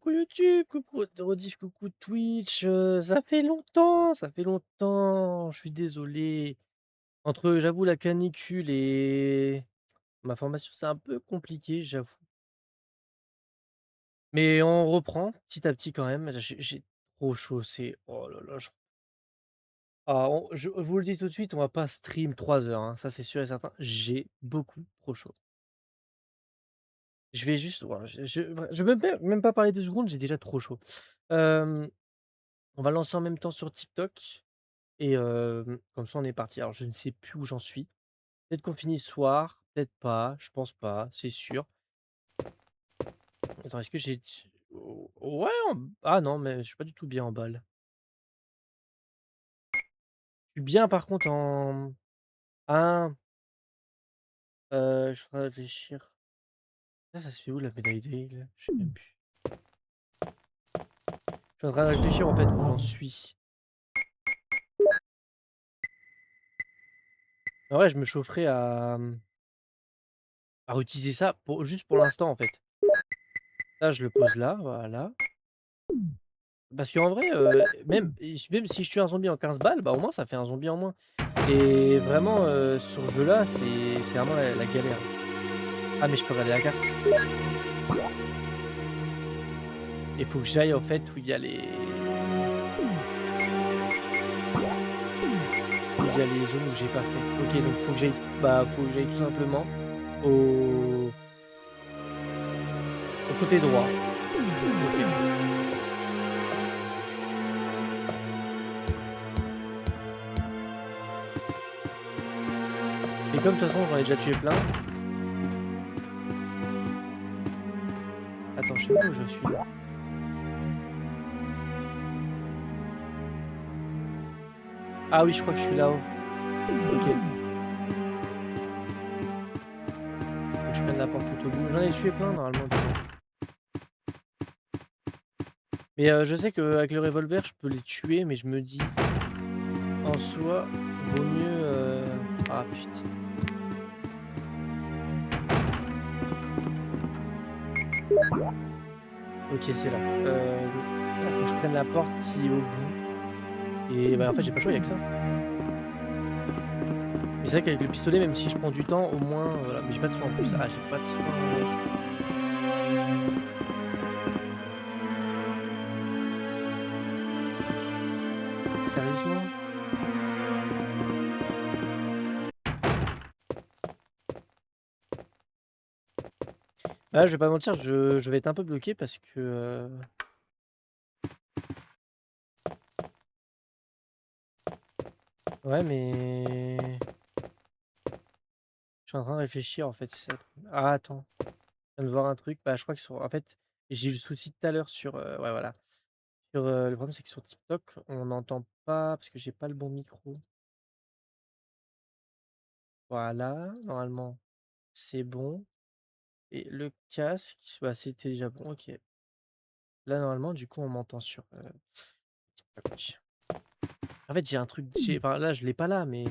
Coucou YouTube, coucou Rediff, coucou Twitch, ça fait longtemps, je suis désolé. Entre, j'avoue, la canicule et ma formation, c'est un peu compliqué, j'avoue. Mais on reprend petit à petit quand même. J'ai trop chaud, c'est oh là là, je vous le dis tout de suite, on va pas stream 3 heures, hein, ça c'est sûr et certain. J'ai beaucoup trop chaud. Je vais juste voilà, je veux même pas parler 2 secondes, j'ai déjà trop chaud. Hem, on va lancer en même temps sur TikTok. Et comme ça, on est parti. Alors, je ne sais plus où j'en suis. Peut-être qu'on finit ce soir, peut-être pas, je pense pas, c'est sûr. Attends, est-ce que j'ai ouais, ah non, mais je suis pas du tout bien en balle. Je suis bien par contre en ah, je vais réfléchir. Ça se fait où la médaille d'aigle? Je sais même plus. Je suis en train de réfléchir en fait où j'en suis. En vrai, je me chaufferais à réutiliser ça pour juste pour l'instant en fait. Là, je le pose là, voilà. Parce qu'en vrai, même si je tue un zombie en 15 balles, bah, au moins ça fait un zombie en moins. Et vraiment, sur ce jeu-là, c'est vraiment la galère. Ah mais je peux regarder la carte. Il faut que j'aille en fait où il y a les zones où j'ai pas fait. OK, donc faut que j'aille tout simplement au côté droit. OK. Et comme de toute façon, j'en ai déjà tué plein. Attends, je sais pas où je suis. Ah oui, je crois que je suis là-haut. OK. Faut que je prenne la porte tout au bout. J'en ai tué plein normalement déjà. Mais je sais qu'avec le revolver, je peux les tuer, mais je me dis, en soi, vaut mieux, ah putain. OK, c'est là. Faut que je prenne la porte qui est au bout et bah, en fait, j'ai pas le choix, il y a que ça. Mais c'est vrai qu'avec le pistolet, même si je prends du temps, au moins, voilà. Mais j'ai pas de soins en plus. Ah, j'ai pas de soins, sérieusement? Ah, je vais pas mentir, je vais être un peu bloqué parce que, ouais, mais je suis en train de réfléchir, en fait, c'est ça le problème. Ah, attends, je viens de voir un truc. Bah, je crois qu'ils sont en fait, j'ai eu le souci tout à l'heure sur, ouais, voilà. Sur, le problème, c'est que sur TikTok, on n'entend pas parce que j'ai pas le bon micro. Voilà, normalement, c'est bon et le casque, bah, c'était déjà bon, OK. Là, normalement, du coup, on m'entend sur, TikTok. En fait, j'ai un truc enfin, là, je l'ai pas là, mais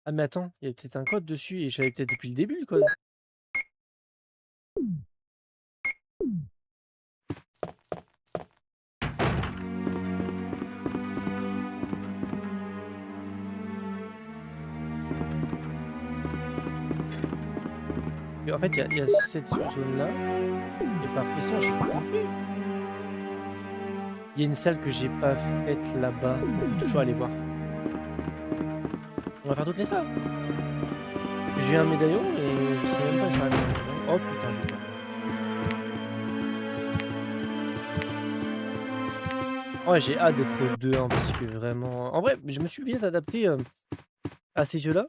ah, mais attends, il y a peut-être un code dessus et j'avais peut-être depuis le début le code. Et en fait, il y a cette zone-là et par question, j'ai pas vu. Il y a une salle que j'ai pas faite là-bas, on peut toujours aller voir. On va faire toutes les salles. J'ai eu un médaillon et je sais même pas si c'est un médaillon. Oh putain, j'ai peur. Ouais, j'ai hâte d'être au 2-1 parce que vraiment en vrai, je me suis vite adapté, à ces jeux-là.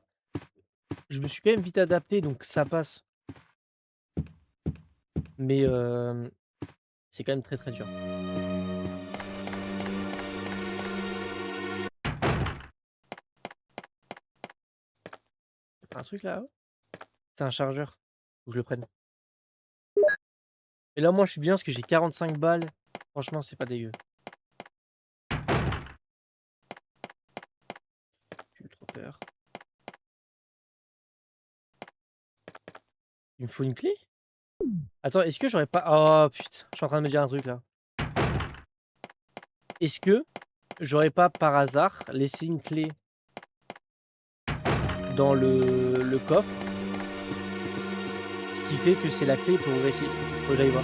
Je me suis quand même vite adapté donc ça passe. Mais c'est quand même très, très dur. Un truc là-haut? C'est un chargeur. Faut que je le prenne. Et là, moi, je suis bien parce que j'ai 45 balles. Franchement, c'est pas dégueu. J'ai eu trop peur. Il me faut une clé? Attends, est-ce que j'aurais pas... Oh putain, je suis en train de me dire un truc là. Est-ce que j'aurais pas par hasard laissé une clé dans le coffre? Ce qui fait que c'est la clé pour ouvrir ici. Faut que j'aille voir.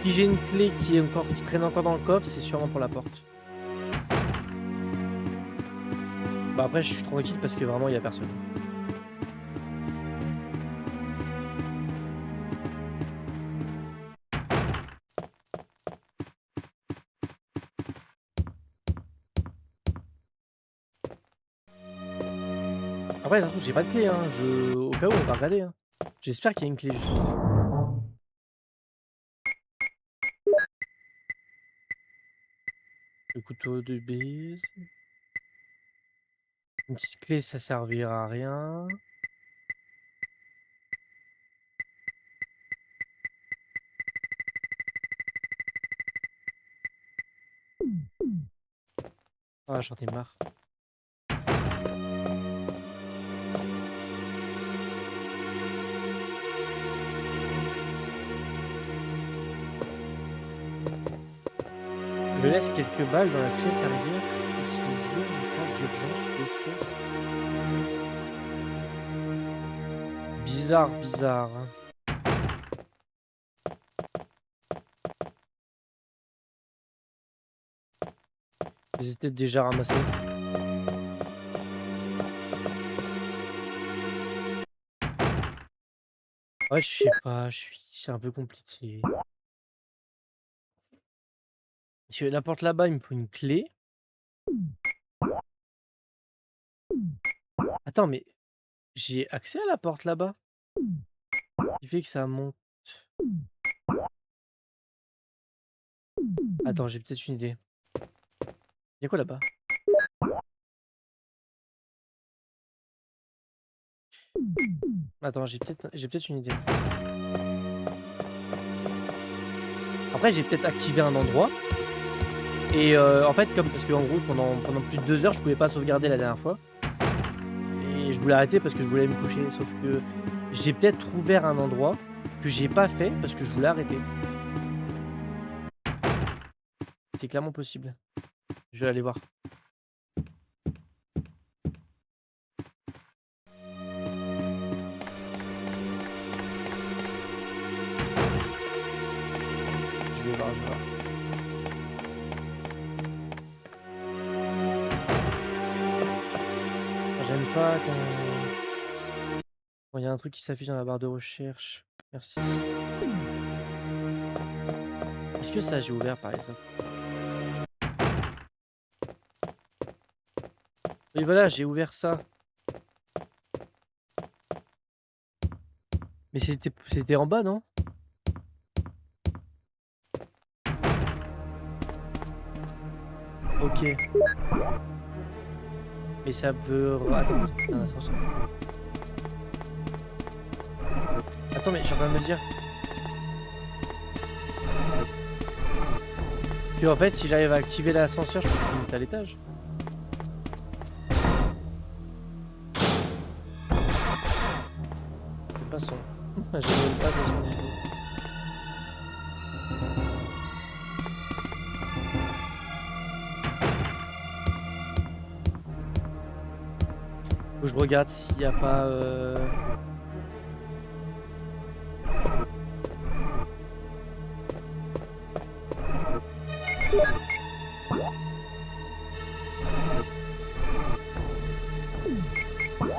Si j'ai une clé qui traîne encore dans le coffre, c'est sûrement pour la porte. Bah après, je suis tranquille parce que vraiment, il y a personne. Après, ça se trouve, j'ai pas de clé, hein. Au cas où, on va regarder, hein. J'espère qu'il y a une clé, justement. Le couteau de bise. Une petite clé, ça servira à rien. Ah, j'en ai marre. Je laisse quelques balles dans la pièce arrière. Utilisées en cas d'urgence ou d'escape. Bizarre, bizarre, hein. Je les ai peut-être déjà ramassés. Ouais, je sais pas, c'est un peu compliqué. Parce que la porte là-bas, il me faut une clé. Attends, mais j'ai accès à la porte là-bas? Il fait que ça monte. Attends, j'ai peut-être une idée. Y'a quoi là-bas? Attends, j'ai peut-être une idée. Après, j'ai peut-être activé un endroit. Et en fait, parce qu'en gros, pendant plus de 2 heures, je pouvais pas sauvegarder la dernière fois. Et je voulais arrêter parce que je voulais me coucher. Sauf que j'ai peut-être ouvert un endroit que j'ai pas fait parce que je voulais arrêter. C'est clairement possible. Je vais aller voir. Je vais voir, je vais voir. J'aime pas quand il y a un truc qui s'affiche dans la barre de recherche. Merci. Est-ce que ça j'ai ouvert par exemple? Oui voilà, j'ai ouvert ça. Mais c'était en bas, non? Ok. Mais ça veut... Attends, un ascenseur. Attends, mais je suis en train de me dire que en fait, si j'arrive à activer l'ascenseur, je peux monter à l'étage. C'est pas son. J'ai même pas de son niveau. Faut que je regarde s'il n'y a pas...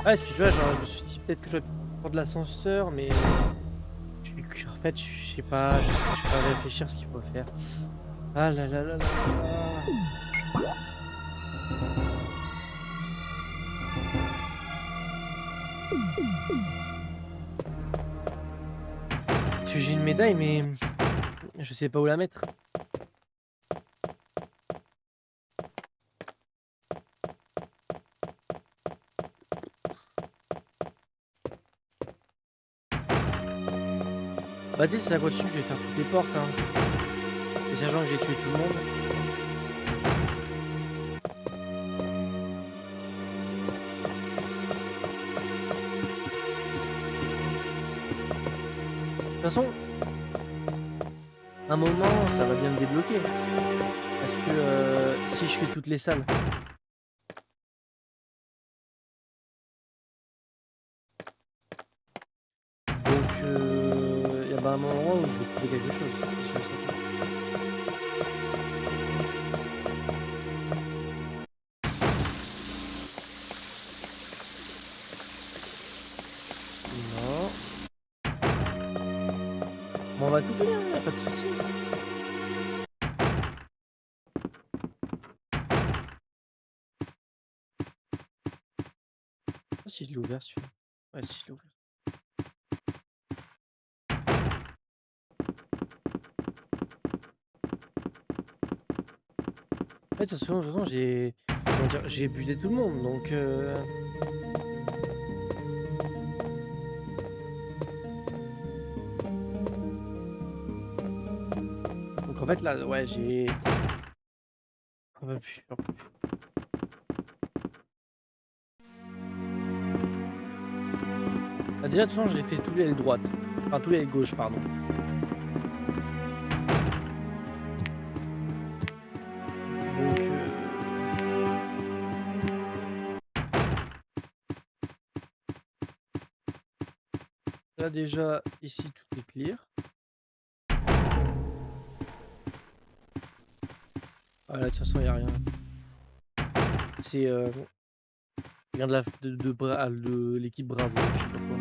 Ah, est-ce que tu vois, genre, je me suis dit peut-être que je vais prendre l'ascenseur, mais... En fait, je sais pas, je suis pas réfléchir ce qu'il faut faire. Ah là là là là là. Parce que j'ai une médaille, mais... Je sais pas où la mettre. Bah tu sais, si ça continue, je vais faire toutes les portes, hein. Et sachant que j'ai tué tout le monde. façon, à un moment, ça va bien me débloquer. Parce que si je fais toutes les salles. Donc il y a un moment où je vais trouver quelque chose. C'est sûr et certain. Non. Bon, on va tout donner, y a pas de souci. Ah, si je l'ai ouvert celui-là. Ouais, si je l'ai ouvert. Ouais, de toute façon, j'ai. Comment dire, j'ai buté tout le monde, donc. Donc en fait là, ouais, j'ai. On va plus. Bah, déjà, de toute façon, j'ai fait tous les ailes droites. Enfin, tous les ailes gauches, pardon. Donc. Là, déjà, ici, tout est clear. Ah, là, de toute façon, il n'y a rien. C'est. Rien de l'équipe Bravo, je sais pas quoi.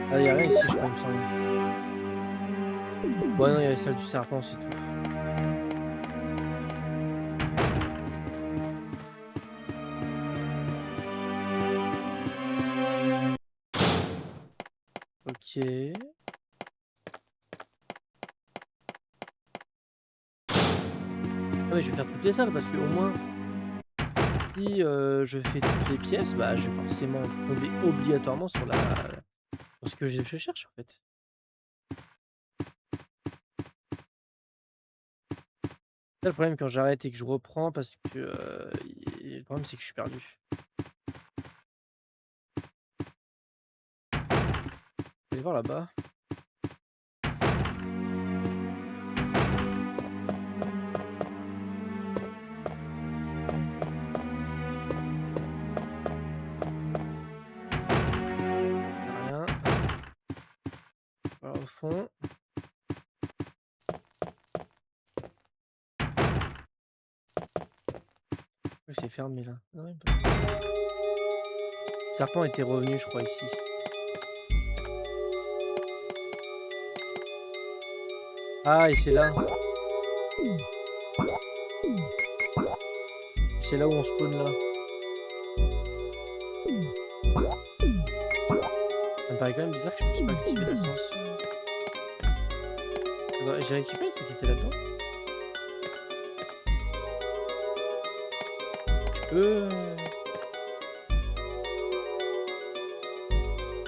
Ah, il n'y a rien ici, je crois, il me semble. Ouais, non, il y a celle du serpent, c'est tout. Ok. Ah, mais je vais faire toutes les salles parce que au moins, si je fais toutes les pièces, bah, je vais forcément tomber obligatoirement sur sur ce que je cherche en fait. Là, le problème quand j'arrête et que je reprends parce que le problème c'est que je suis perdu. Allez voir là-bas. Rien. Voilà, au fond. C'est fermé là. Non, le serpent était revenu, je crois, ici. Ah, et c'est là. C'est là où on spawn là. Ça me paraît quand même bizarre que je puisse pas activer la sens. J'ai récupéré le truc qui était là-dedans. Je peux.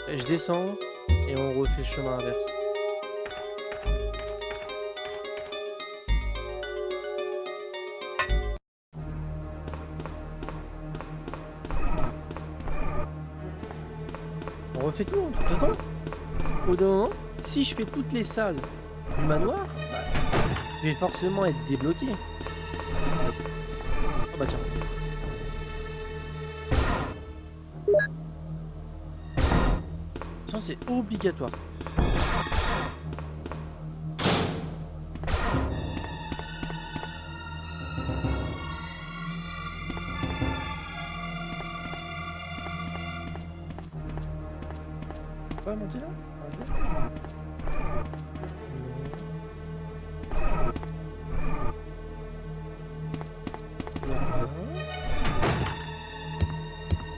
Je descends et on refait le chemin inverse. On refait tout, hein, tout le temps. Au bout d'un moment, si je fais toutes les salles du manoir, bah, je vais forcément être débloqué. Ah bah tiens. De toute façon, c'est obligatoire. On peut pas monter là?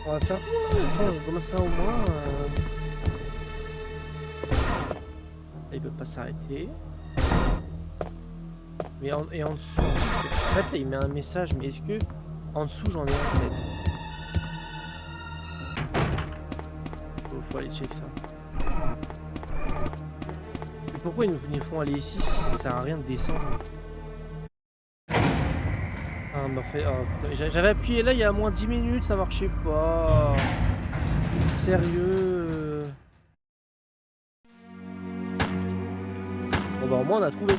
On va faire tout, hein. Enfin, comme ça au moins. Là, il peut pas s'arrêter. Mais en dessous, en fait là il met un message, mais est-ce que en dessous j'en ai un peut-être? Faut aller check ça. Mais pourquoi ils nous font aller ici si ça sert à rien de descendre? Ah me refait oh putain, j'avais appuyé là il y a moins 10 minutes, ça marchait pas. Sérieux? Bon bah, au moins on a trouvé.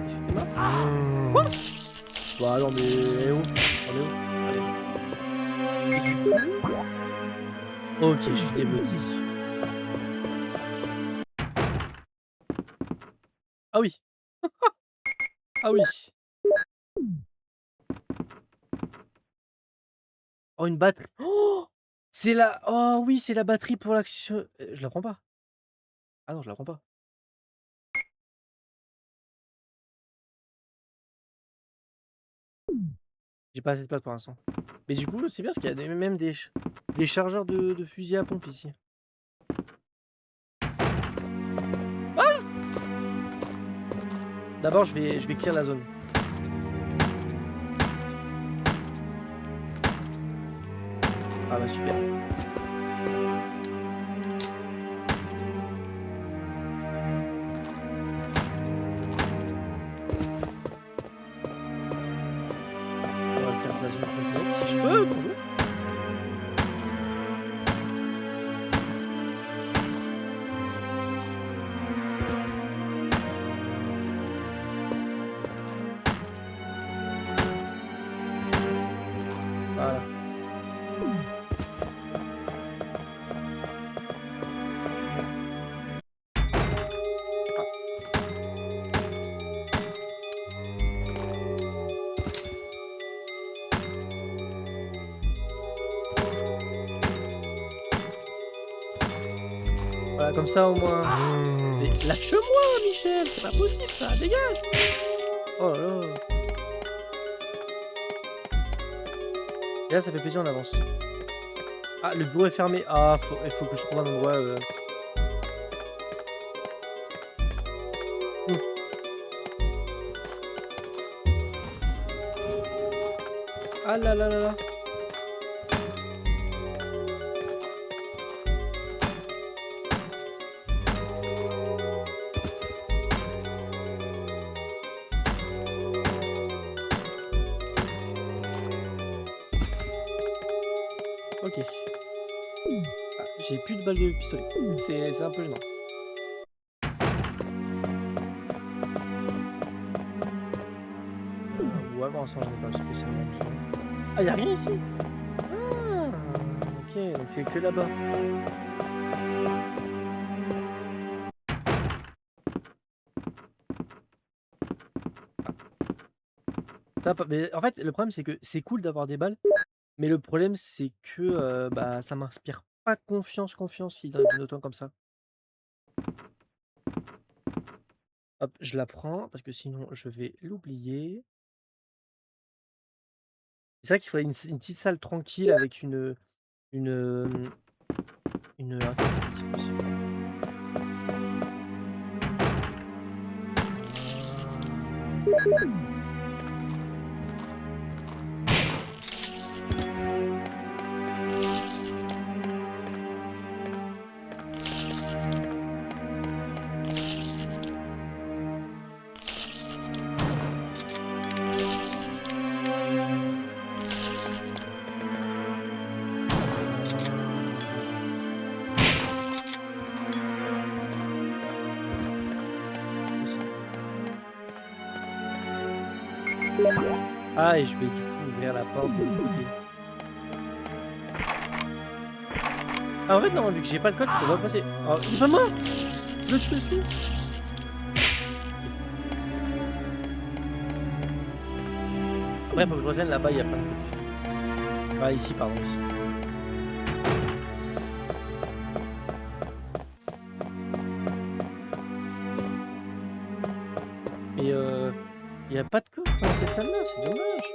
Excuse-moi? Quoi? Bah non mais eh oh! On est où? Allez. Et du coup OK, je suis débloqué. Ah oui! Ah oui! Oh une batterie. Oh! C'est la oh oui, c'est la batterie pour l'action je la prends pas. Ah non, je la prends pas. J'ai pas assez de place pour l'instant. Mais du coup, c'est bien parce qu'il y a même des chargeurs de fusil à pompe ici. Ah! D'abord, je vais clear la zone. Ah bah super. On va clear la zone complète si je peux. Bonjour. Voilà. Ah. Voilà, comme ça au moins. Mais lâche-moi, Michel, c'est pas possible ça, dégage! Oh là là. Et là, ça fait plaisir, on avance. Ah, le bureau est fermé. Ah, il faut que je trouve un endroit. Mmh. Ah là là là là. OK. Ah, j'ai plus de balles de pistolet. C'est un peu gênant. Ouais, bon, ça, j'en ai pas spécialement besoin. Ah, y'a rien ici? Ah! OK, donc c'est que là-bas. Ça pa mais en fait, le problème, c'est que c'est cool d'avoir des balles, mais le problème, c'est que, bah, ça m'inspire pas confiance si dans une auto comme ça. Hop, je la prends parce que sinon je vais l'oublier. C'est vrai qu'il faudrait une petite salle tranquille avec une, attends, c'est possible. Ah et je vais du coup ouvrir la porte de l'autre côté. Ah en fait non, vu que j'ai pas le code, je peux pas passer. Oh, il est pas mort! Je le tue, le tue! Après faut que je revienne là-bas, il y a plein de trucs. Ah ici, pardon, ici. Mais il y a pas de coffre dans cette salle-là, c'est dommage.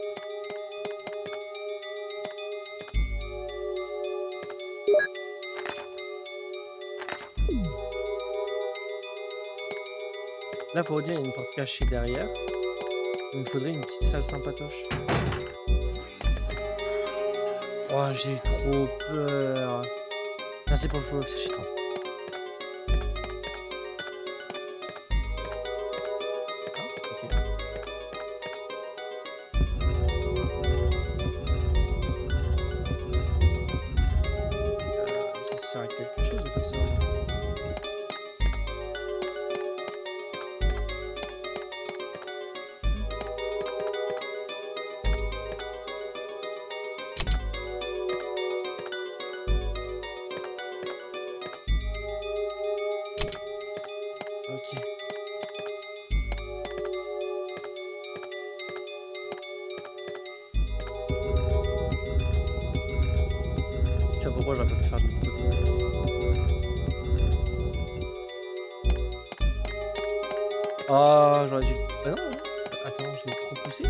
Là, faut dire, il y a une porte cachée derrière. Il me faudrait une petite salle sympatoche. Oh, j'ai eu trop peur. Merci pour le follow, c'est chiant. Ah, OK. Ça sert à quelque chose de faire ça, au moins? OK. Je sais pas pourquoi j'aurais pas pu faire de l'autre côté. Ah, j'aurais dû bah, non, non. Attends, je l'ai trop poussé?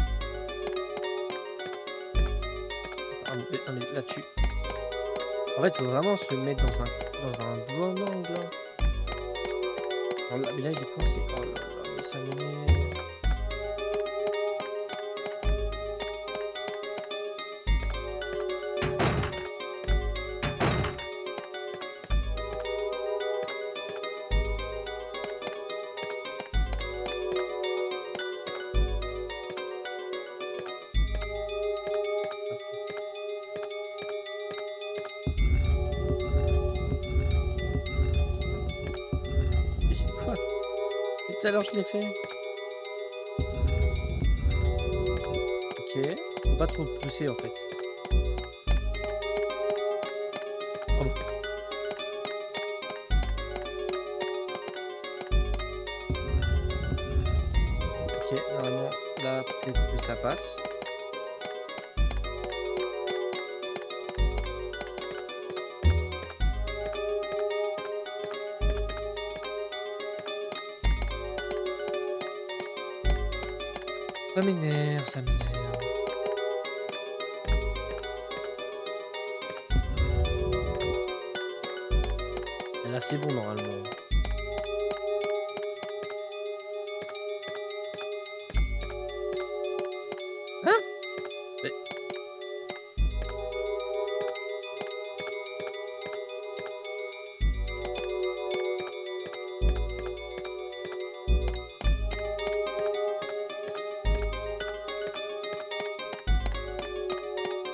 Ah mais non, mais là-dessus en fait, faut vraiment se mettre dans un bon angle, là. Alors là mais là, il est coincé. Oh là là, mais ça m'énerve. Mais quoi? Mais tout à l'heure, je l'ai fait. OK. Faut pas trop pousser, en fait. Oh bon. OK, normalement, là, peut-être que ça passe. Ça m'énerve, ça m'énerve. Et là, c'est bon, normalement. Hein? Mais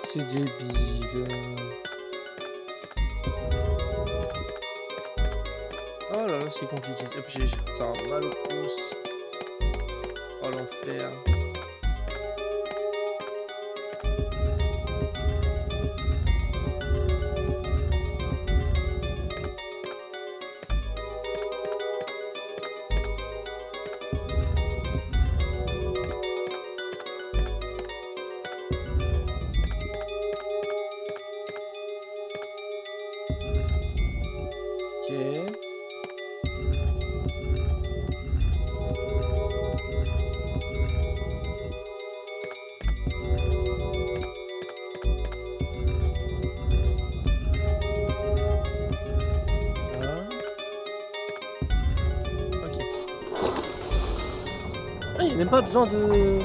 c'est débile. Oh là là, c'est compliqué. Hop, ça a mal au pouce. Oh l'enfer. OK. Voilà. OK. Ah, il y a même pas besoin de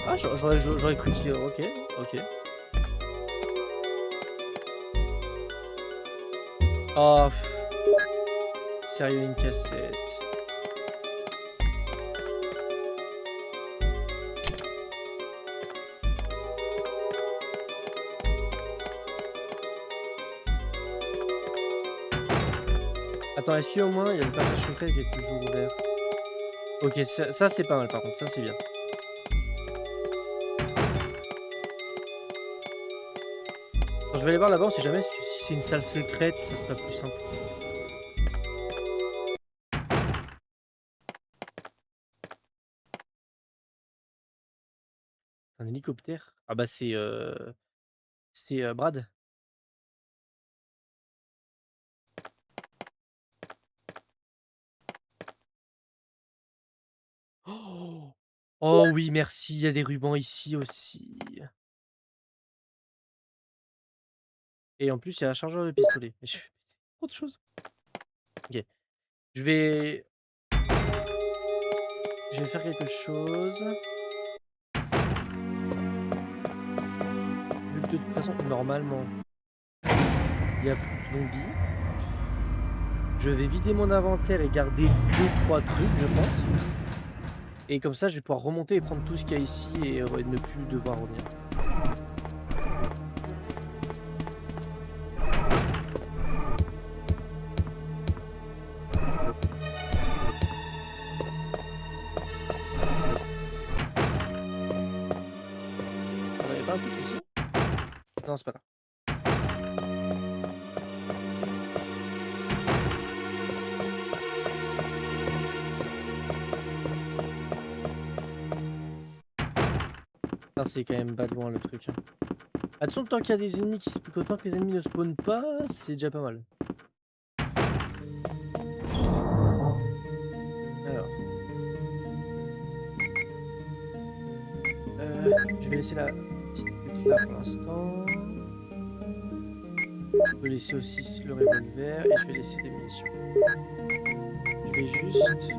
ah, j'aurais cru qu'il OK, OK. Oh, sérieux, une cassette. Attends, est-ce qu'au moins, il y a le passage secret qui est toujours ouvert? OK, ça c'est pas mal, par contre, ça, c'est bien. Attends, je vais aller voir là-bas, on sait jamais si c'est une salle secrète, ça sera plus simple. Un hélicoptère? Ah bah, c'est Brad. Oh! Oh oui, merci, il y a des rubans ici aussi. Et en plus, il y a un chargeur de pistolet. Mais je fais trop de choses. OK. Je vais je vais faire quelque chose. Vu de toute façon, normalement, il y a plus de zombies. Je vais vider mon inventaire et garder deux trois trucs, je pense. Et comme ça, je vais pouvoir remonter et prendre tout ce qu'il y a ici et ne plus devoir revenir. Il y a pas un truc ici? Non, c'est pas là. Ah, c'est quand même pas de loin le truc, hein. Ah, de toute façon, tant qu'il y a des ennemis tant que les ennemis ne spawnent pas, c'est déjà pas mal. Alors. Je vais laisser la petite pute là pour l'instant. Je peux laisser aussi le revolver et je vais laisser des munitions. Je vais juste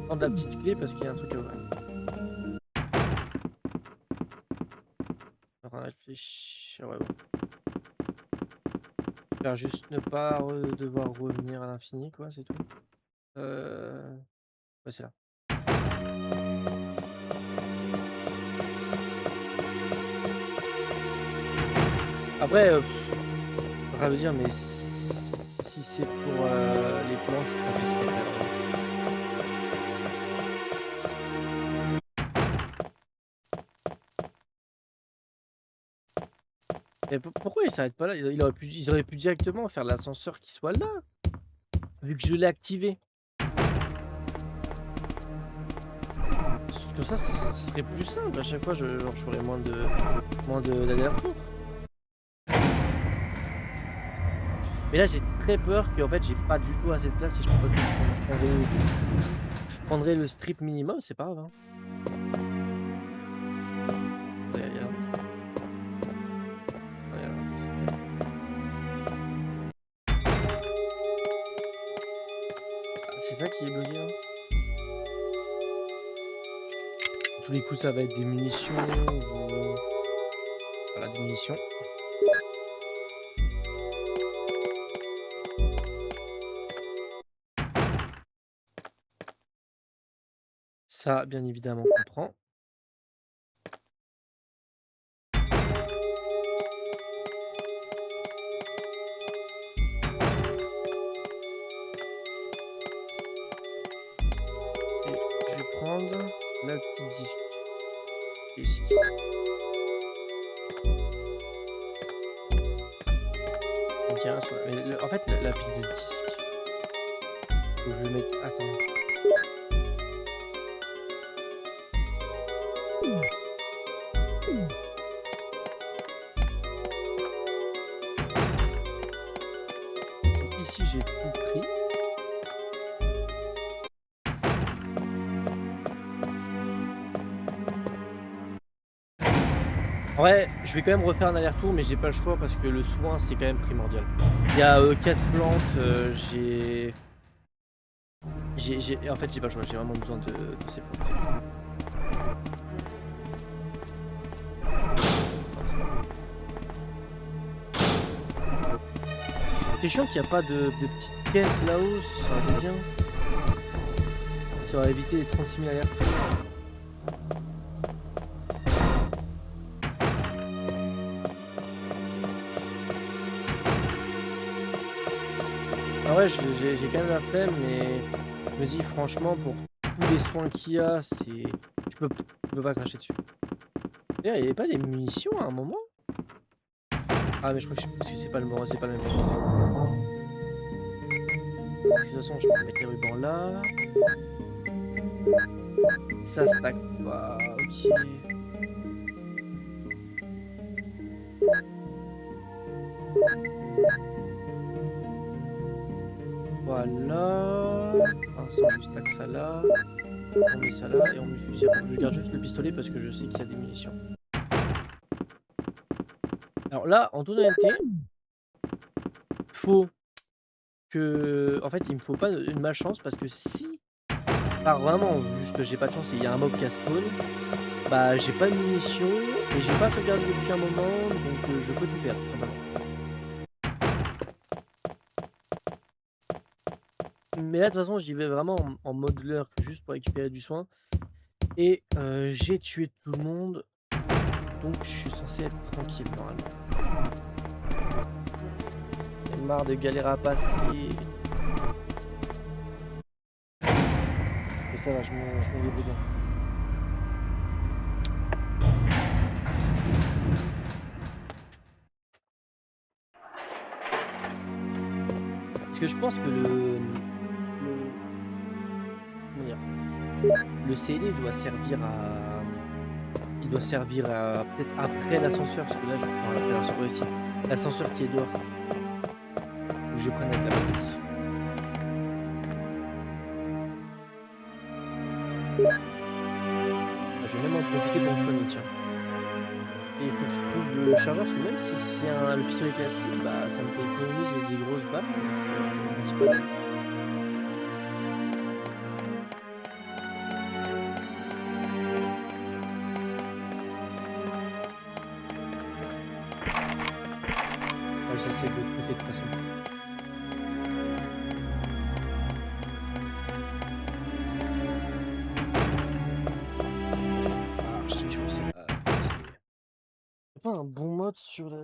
prendre la petite clé parce qu'il y a un truc à ouvrir. On va réfléchir. Ouais, bon. J'espère juste ne pas devoir revenir à l'infini, quoi, c'est tout. Ouais, c'est là. Après, ça veut dire, mais si c'est pour les plantes, c'est pas très grave. Mais pourquoi il s'arrête pas là? Ils auraient pu directement faire l'ascenseur qui soit là, vu que je l'ai activé. Comme ça serait plus simple. À chaque fois, genre, je ferais moins d'aller-retour. Mais là, j'ai très peur qu'en fait, j'ai pas du tout assez de place et je peux pas tout prendre. Je prendrais le strip minimum, c'est pas grave, hein. Regarde. Ah, c'est ça qui est bloqué, hein. Tous les coups, ça va être des munitions ou... Voilà, des munitions. Ça, bien évidemment, on prend. Et je vais prendre la petite disque ici. Tiens, mais en fait, la pile de disque, faut que je le mette. Attends. Ici, j'ai tout pris. En vrai, je vais quand même refaire un aller-retour, mais j'ai pas le choix parce que le soin, c'est quand même primordial. Il y a 4 plantes, en fait, j'ai pas le choix, j'ai vraiment besoin de ces plantes. C'est chiant qu'il n'y a pas de petite caisse là-haut, ça aurait été bien. Ça aurait évité les 36 000 allers-retours. Ah ouais, j'ai quand même la flemme, mais je me dis franchement, pour tous les soins qu'il y a, tu peux pas cracher dessus. D'ailleurs, il n'y avait pas des munitions à un moment? Ah, mais je crois que parce que c'est pas le même, c'est pas le même moment. De toute façon, je peux mettre les rubans là. Ça stack pas, ok. Voilà. Pour l'instant, je stack ça là. On met ça là et on met le fusil. Je garde juste le pistolet parce que je sais qu'il y a des munitions. Alors là, en toute honnêteté, faut que... En fait, il me faut pas une malchance parce que si... Vraiment, juste j'ai pas de chance et il y a un mob qui a spawn, Bah, j'ai pas de munitions et j'ai pas sauvegardé depuis un moment, donc je peux tout perdre, tout simplement. Mais là, de toute façon, j'y vais vraiment en mode lurk, juste pour récupérer du soin et j'ai tué tout le monde, donc je suis censé être tranquille, normalement. J'en ai marre de galérer à passer. Mais ça va, je me débrouille bien. Parce que je pense que le comment dire? Le CD doit servir à il doit servir à peut-être après l'ascenseur, parce que là, je prends après l'ascenseur aussi. L'ascenseur qui est dehors, où je prenne avec la batterie. Ah, je vais même en profiter pour me soigner, tiens. Et il faut que je trouve le chargeur, parce que même si c'est le pistolet classique, bah ça me fait économiser des grosses balles, donc je me dis pas non. Ouais, ça c'est de l'autre côté de toute façon. Ah, je sais, je pense que c'est pas un bon mode sur la...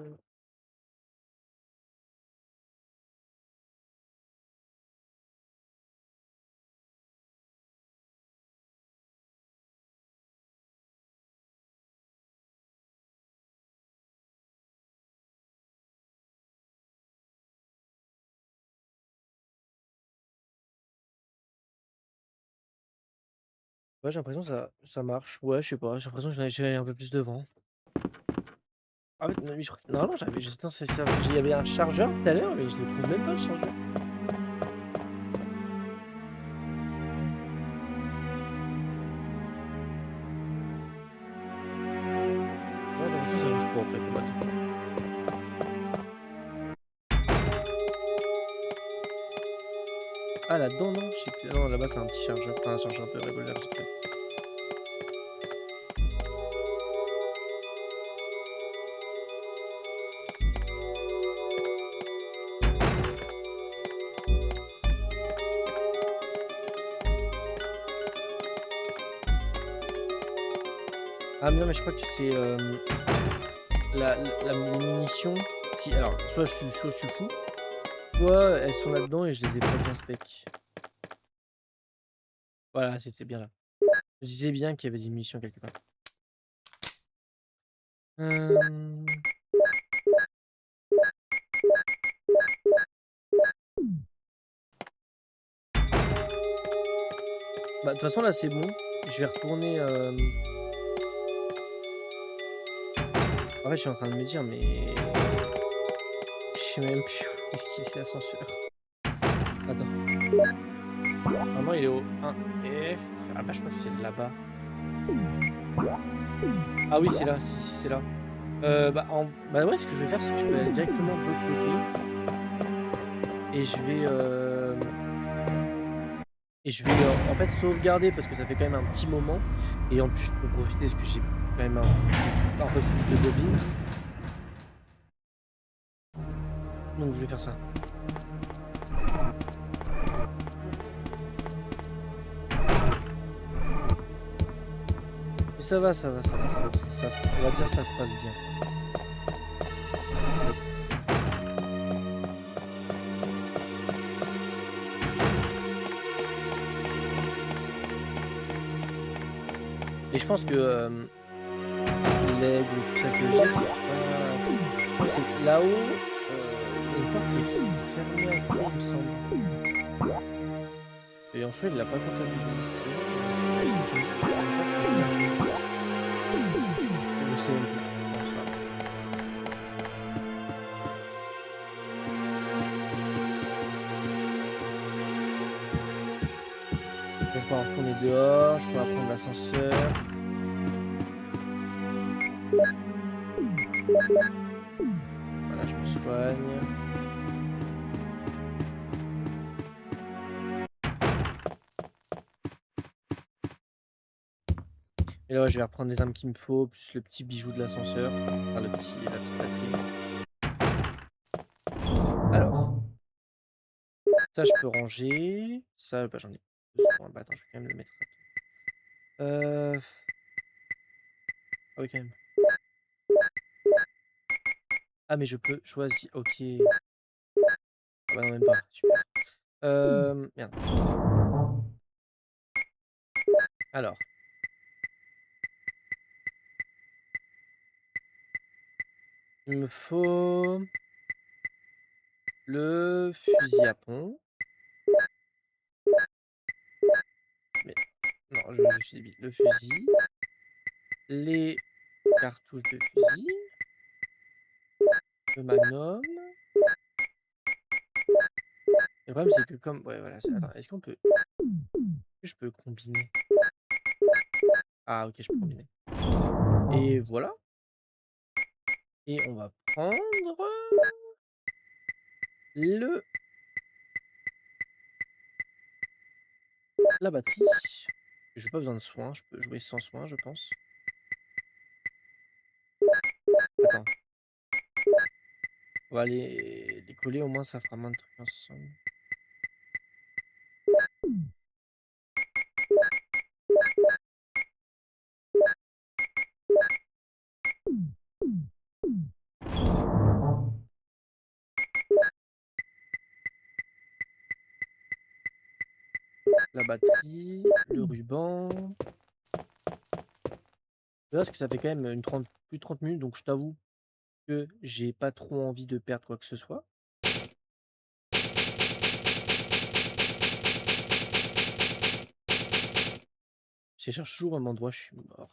Ouais, j'ai l'impression que ça marche. Ouais, je sais pas, j'ai l'impression que j'avais un peu plus de vent. Ah ouais, non, mais je crois que normalement attends, c'est ça, il y avait un chargeur tout à l'heure, mais je le trouve même pas le chargeur. Ouais, j'ai l'impression que ça bouge pas en fait le mode. Ah là-dedans, non, je sais plus. Ah non, là-bas c'est un petit chargeur, enfin un chargeur de revolver, j'ai trouvé. Ah mais non, mais je crois que c'est les munitions. Si, alors, soit je suis fou, soit elles sont là-dedans et je les ai pas bien spec. Voilà, c'était bien là. Je disais bien qu'il y avait des munitions quelque part. Euh... Bah, de toute façon, là, c'est bon. Je vais retourner. En fait, je suis en train de me dire, mais. Je sais même plus où est-ce qu'il est l'ascenseur. Attends. Normalement, il est au 1F. Ah, bah, je crois que c'est là-bas. Ah, oui, c'est là. Si, c'est là. Bah, ouais, ce que je vais faire, c'est que je vais aller directement de l'autre côté. Et je vais. Et je vais en fait sauvegarder parce que ça fait quand même un petit moment. Et en plus, je peux profiter parce que j'ai quand même un peu plus de bobines. Donc, je vais faire ça. Ça va, ça va, ça va, ça va. On va dire que ça se passe bien. Et je pense que l'aigle, tout ça que j'ai, c'est là-haut. Il y a une porte qui est fermée à clé, il me semble. Et en soi, il l'a pas comptabilisé. Est-ce que c'est une porte qui est fermée? Je sais même plus. Bon, ça va. Je peux retourner dehors, je peux prendre l'ascenseur. Voilà, je me soigne. Et là, ouais, je vais reprendre les armes qu'il me faut, plus le petit bijou de l'ascenseur. Enfin, la petite batterie. Alors, ça, je peux ranger. Ça, bah, j'en ai besoin. Bah, attends, je vais quand même le mettre. Euh... Ah oui, quand même. Ah, mais je peux choisir. Ok. Ah bah non, même pas. Super. Merde. Alors, il me faut le fusil à pompe. Mais non, je suis débile. Le fusil. Les cartouches de fusil. Le magnum. Le problème, c'est que comme... Ouais, voilà. Attends, est-ce qu'on peut... Je peux combiner. Ah, ok, je peux combiner. Et voilà. Et on va prendre le la batterie. Je n'ai pas besoin de soins, je peux jouer sans soins, je pense. Attends, on va les coller, au moins ça fera moins de trucs ensemble. La batterie, le ruban. Parce que ça fait quand même plus de 30 minutes, donc je t'avoue que j'ai pas trop envie de perdre quoi que ce soit. Je cherche toujours un endroit, je suis mort.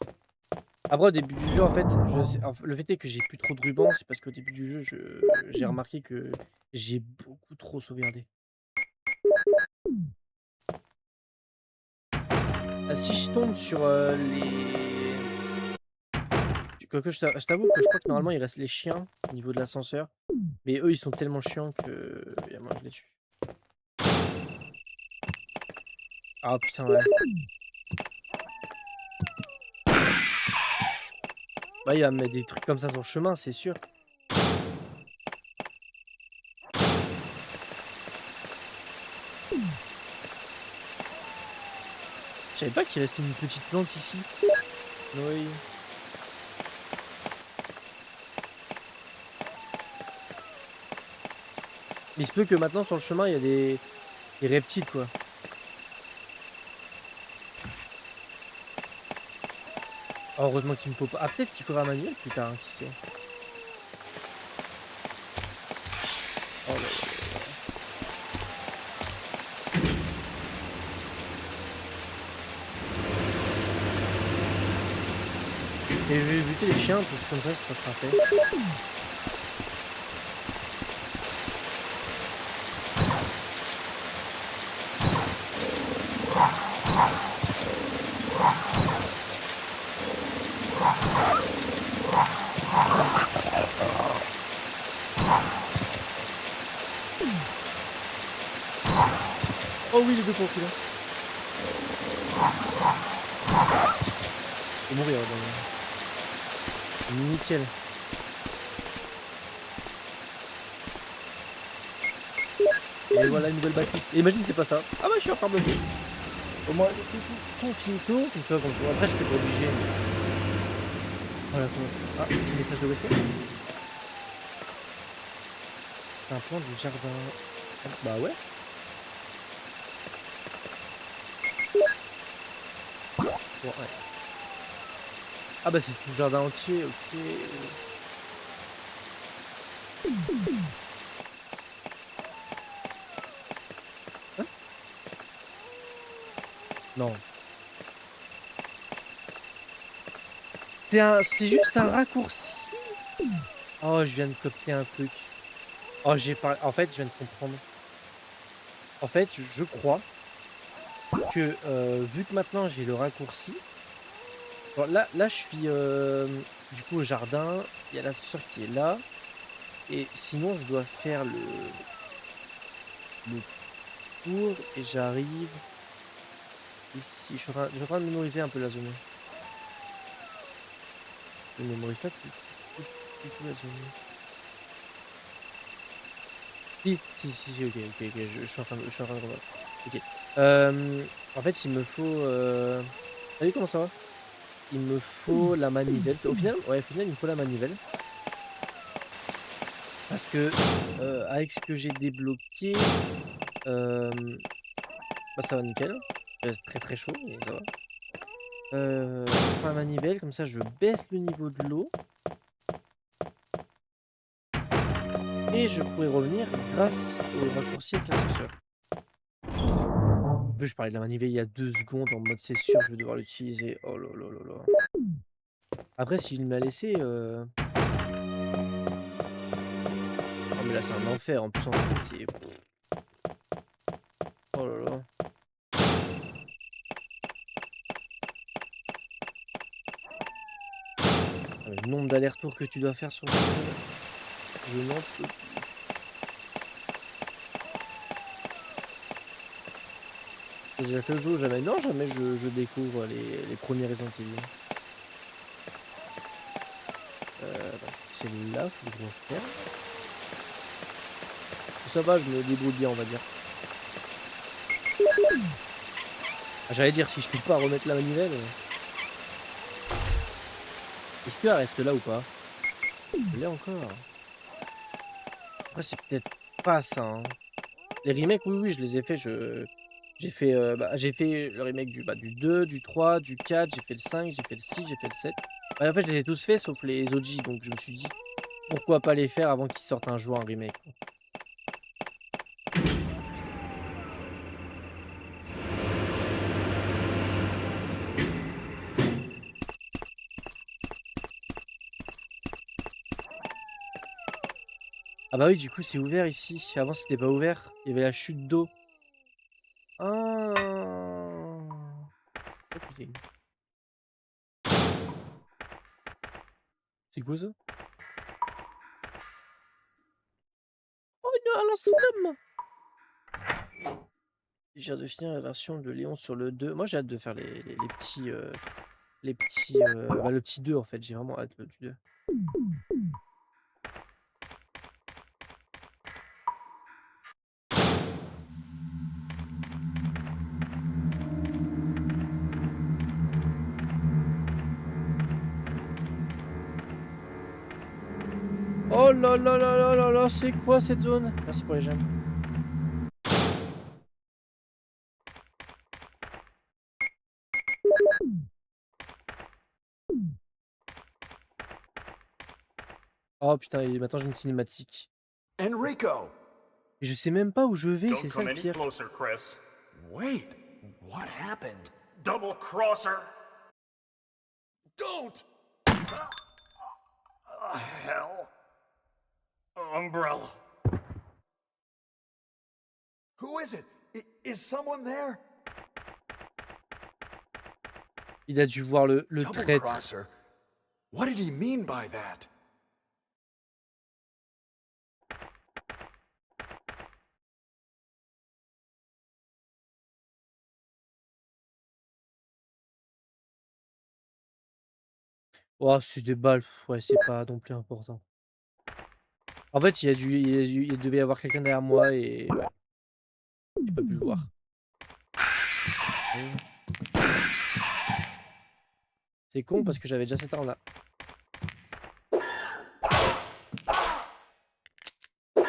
Après, au début du jeu, en fait, le fait est que j'ai plus trop de ruban, c'est parce qu'au début du jeu, j'ai remarqué que j'ai beaucoup trop sauvegardé. Ah, si je tombe sur Quoique je t'avoue que je crois que normalement il reste les chiens au niveau de l'ascenseur. Mais eux ils sont tellement chiants que y a moyen que je les tue. Ah putain ouais. Bah il va me mettre des trucs comme ça sur le chemin, c'est sûr. Je savais pas qu'il restait une petite plante ici. Oui. Mais il se peut que maintenant sur le chemin il y a des reptiles quoi. Oh, heureusement qu'il me faut pas. Ah peut-être qu'il faudra un manuel plus tard, hein, qui sait. Oh là là là là. Et je vais buter les chiens, parce que comme ça sera fait. Oh oui les deux pour là. Je vais mourir nickel. Et voilà une nouvelle batterie. Et imagine c'est pas ça. Ah bah je suis encore bloqué. Au moins les tout finito. Comme ça quand je après j'étais pas obligé. Voilà quoi. Ah, petit message de Wesker. C'est un plan du jardin. Bah ouais. Bon, ouais. Ah bah c'est tout le jardin entier, ok. Hein. Non. C'est juste un raccourci. Oh, je viens de copier un truc. Oh, en fait, je viens de comprendre. En fait, je crois que vu que maintenant j'ai le raccourci. Bon, là, je suis du coup au jardin. Il y a l'ascenseur qui est là. Et sinon, je dois faire le tour et j'arrive ici. Je suis en train de mémoriser un peu la zone. Je ne mémorise pas du tout la zone. Si, OK, je suis en train de revoir. OK. En fait, il me faut, salut, comment ça va? Il me faut la manivelle. Au final, il me faut la manivelle parce que, avec ce que j'ai débloqué, bah, ça va nickel. Il reste très, très chaud, mais ça va. Je prends la manivelle, comme ça je baisse le niveau de l'eau et je pourrais revenir grâce au raccourci avec l'ascenseur. En plus, je parlais de la manivelle il y a 2 secondes en mode c'est sûr, je vais devoir l'utiliser. Oh là là là là. Après, s'il m'a laissé, non mais là c'est un enfer. En plus en stream, c'est oh là là. Ah, le nombre d'allers-retours que tu dois faire sur le jeu, je n'en peux plus. Tu as déjà fait le jeu? Jamais? Non, jamais je découvre les premiers Resident Evil. Bah, du coup, c'est là, faut que je referme. Ça va, je me débrouille bien, on va dire. Ah, j'allais dire, si je clique pas à remettre la manivelle, est-ce qu'elle reste là ou pas? Elle l'est encore. Après, c'est peut-être pas ça, hein. Les remakes, oui, oui, je les ai faits. J'ai fait le remake du 2, du 3, du 4, j'ai fait le 5, j'ai fait le 6, j'ai fait le 7. Ouais, en fait, je les ai tous faits sauf les OG, donc je me suis dit pourquoi pas les faire avant qu'ils sortent un jour en remake, quoi. Ah bah oui, du coup, c'est ouvert ici. Avant, c'était pas ouvert. Il y avait la chute d'eau. Ah. Oh putain. C'est quoi ça? Oh, un lance-flamme! Il vient de finir la version de Léon sur le 2. Moi, j'ai hâte de faire les petits, bah, le petit 2 en fait. J'ai vraiment hâte du 2. Oh là là là là là là, c'est quoi cette zone? Merci pour les gemmes. Oh putain, et maintenant j'ai une cinématique. Enrico! Et je sais même pas où je vais, c'est Don't ça come le any pire. closer, Chris. Wait, what happened? Double crosser! Don't! Hell. Umbrella. Who is it? Is someone there? Il a dû voir le Double traître. crosser? What did he mean by that? Oh, c'est des balles, ouais, c'est pas non plus important. En fait, il devait y avoir quelqu'un derrière moi et ouais, j'ai pas pu le voir. Mmh. C'est con parce que j'avais déjà cette arme-là. Oh,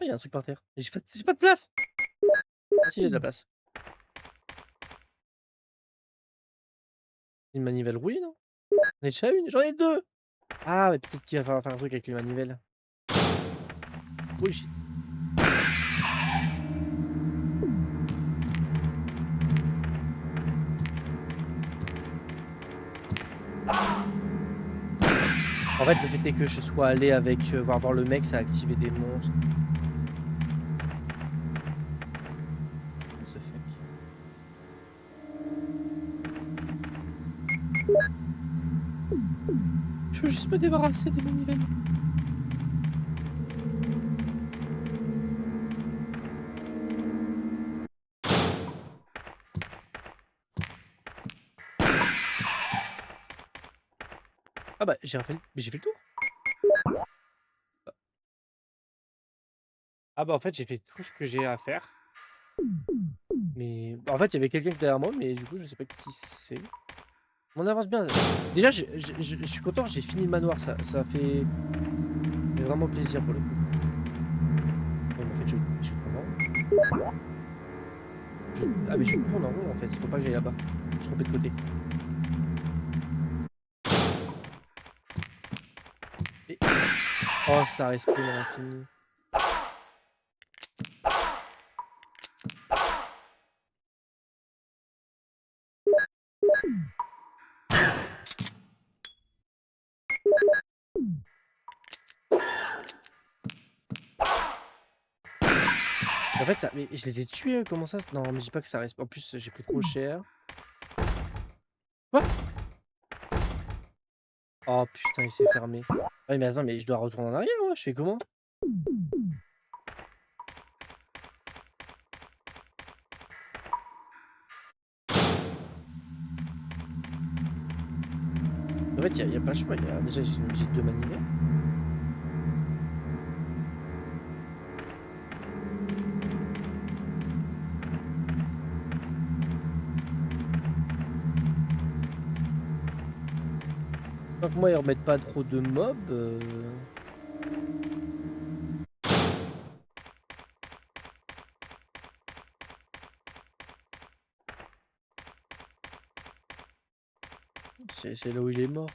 il y a un truc par terre. Mais j'ai pas de place! Ah si, j'ai de la place. Une manivelle rouillée, non? J'en ai déjà une? J'en ai 2! Ah, mais peut-être qu'il va falloir faire un truc avec les manivelles. Bullshit. En fait, le fait est que je sois allé avec, voir le mec, ça a activé des monstres. What the fuck? Je veux juste me débarrasser des manivelles. Ah bah j'ai fait le tour. Ah bah en fait j'ai fait tout ce que j'ai à faire. Mais bah, en fait il y avait quelqu'un qui était derrière moi, mais du coup je sais pas qui c'est. On avance bien. Déjà je suis content, j'ai fini le manoir, ça fait vraiment plaisir pour le coup. Bon, en fait je tourne en rond. Ah mais je tourne en rond en fait, faut pas que j'aille là-bas. Je suis trompé de côté. Et... Oh ça respawn à l'infini. En fait, ça, mais je les ai tués, comment ça? Non, mais je dis pas que ça reste. En plus, j'ai pris trop cher. Quoi? Oh putain, il s'est fermé. Ah, mais attends, mais je dois retourner en arrière, moi. Je fais comment? En fait, y a pas le choix. Déjà, j'ai deux manivelles. Tant que moi, ils remettent pas trop de mobs. C'est là où il est mort.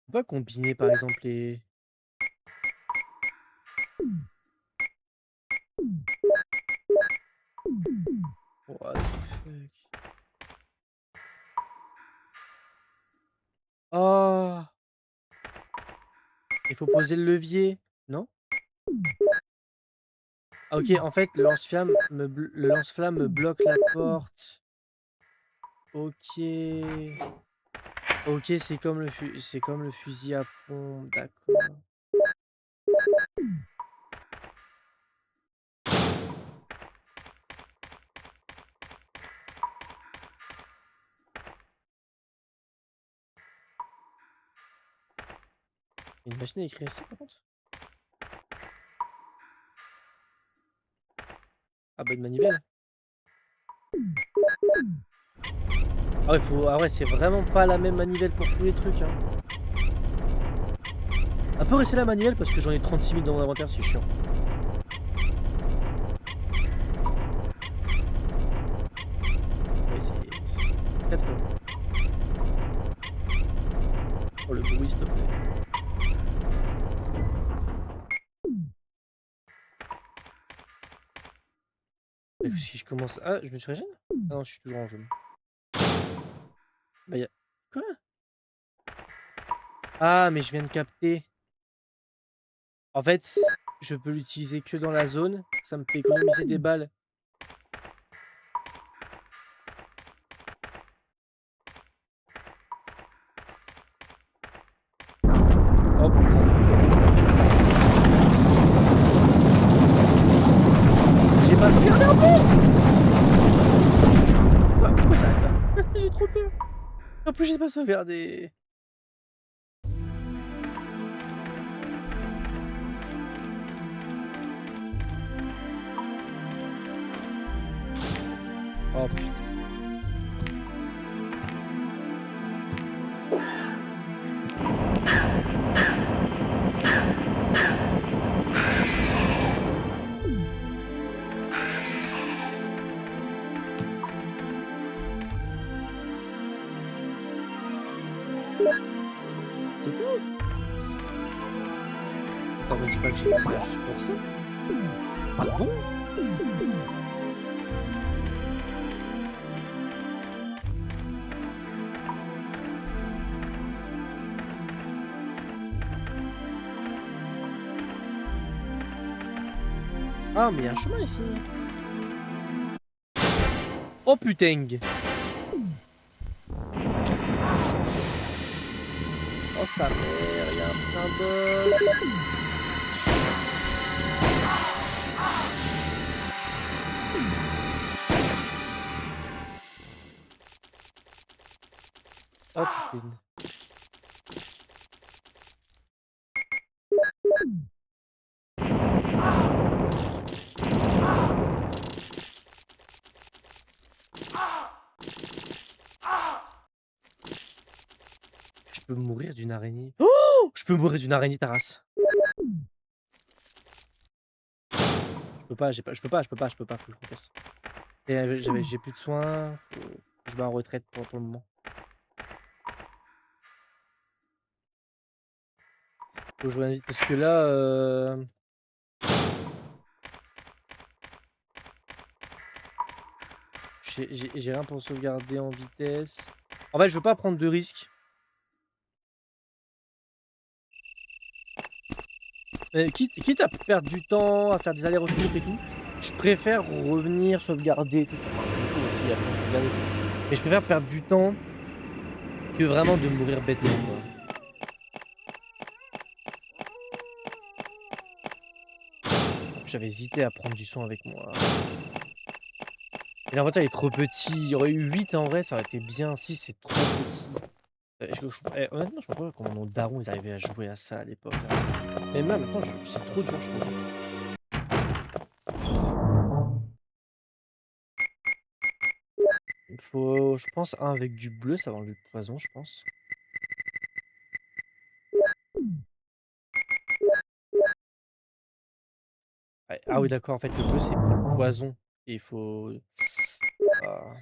On peut pas combiner, par exemple, les... What the fuck? Oh! Il faut poser le levier, non? Ah, ok, en fait, le lance-flamme me bloque la porte. Ok. Ok, c'est comme le fusil à pompe, d'accord. Il y a une machine à écrire ici, par contre? Ah bah une manivelle. Ah ouais, ah ouais, c'est vraiment pas la même manivelle pour tous les trucs, hein. On peut rester la manivelle parce que j'en ai 36 000 dans mon inventaire, c'est chiant. Ouais, c'est très très long. Oh le bruit, s'il te plaît. Et si je commence... Ah, je me suis régène? Ah non, je suis toujours en jaune. Bah y'a... Quoi? Ah, mais je viens de capter. En fait, je peux l'utiliser que dans la zone. Ça me fait économiser des balles. Oh putain de merde. J'ai pas sauvegardé en plus! Pourquoi il s'arrête là? J'ai trop peur. En plus, j'ai pas sauvegardé. Oh putain. C'est tout? Attends, me dis pas que j'ai fait ça juste pour ça. Ah bon? Ah, mais il y a un chemin ici. Oh putain! sa mère, il y a un boss. Oh putain. Je peux mourir d'une araignée. Oh, je peux mourir d'une araignée, ta race. Je peux pas, j'ai pas, je peux pas, je peux pas, je peux pas, faut que je me casse. Et j'ai plus de soins, faut que je vais en retraite pour le moment. Faut que je revienne vite parce que là, j'ai rien pour sauvegarder en vitesse. En fait, je veux pas prendre de risques. Quitte à perdre du temps, à faire des allers-retours et tout, je préfère revenir sauvegarder tout. Enfin, du coup aussi, il y a besoin de sauvegarder. Mais je préfère perdre du temps que vraiment de mourir bêtement, quoi. En plus, j'avais hésité à prendre du soin avec moi. Et l'inventaire est trop petit. Il y aurait eu 8 en vrai, ça aurait été bien. 6, c'est trop petit. Honnêtement, je comprends pas comment nos darons ils arrivaient à jouer à ça à l'époque, hein. Même là, maintenant, c'est trop dur, je trouve. Il faut, je pense, un avec du bleu, ça va enlever le poison, je pense. Ouais, ah oui, d'accord, en fait, le bleu, c'est pour le poison. Et il faut... Ah.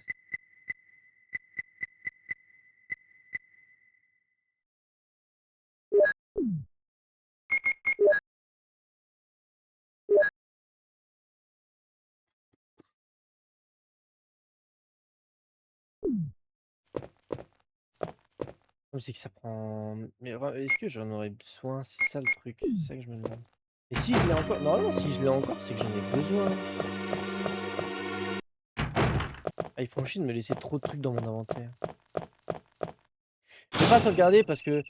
C'est que ça prend... Mais est-ce que j'en aurais besoin? C'est ça le truc, c'est ça que je me demande. Et si je l'ai encore... Normalement, si je l'ai encore, c'est que j'en ai besoin. Ah, ils font chier de me laisser trop de trucs dans mon inventaire. Je vais pas sauvegarder parce que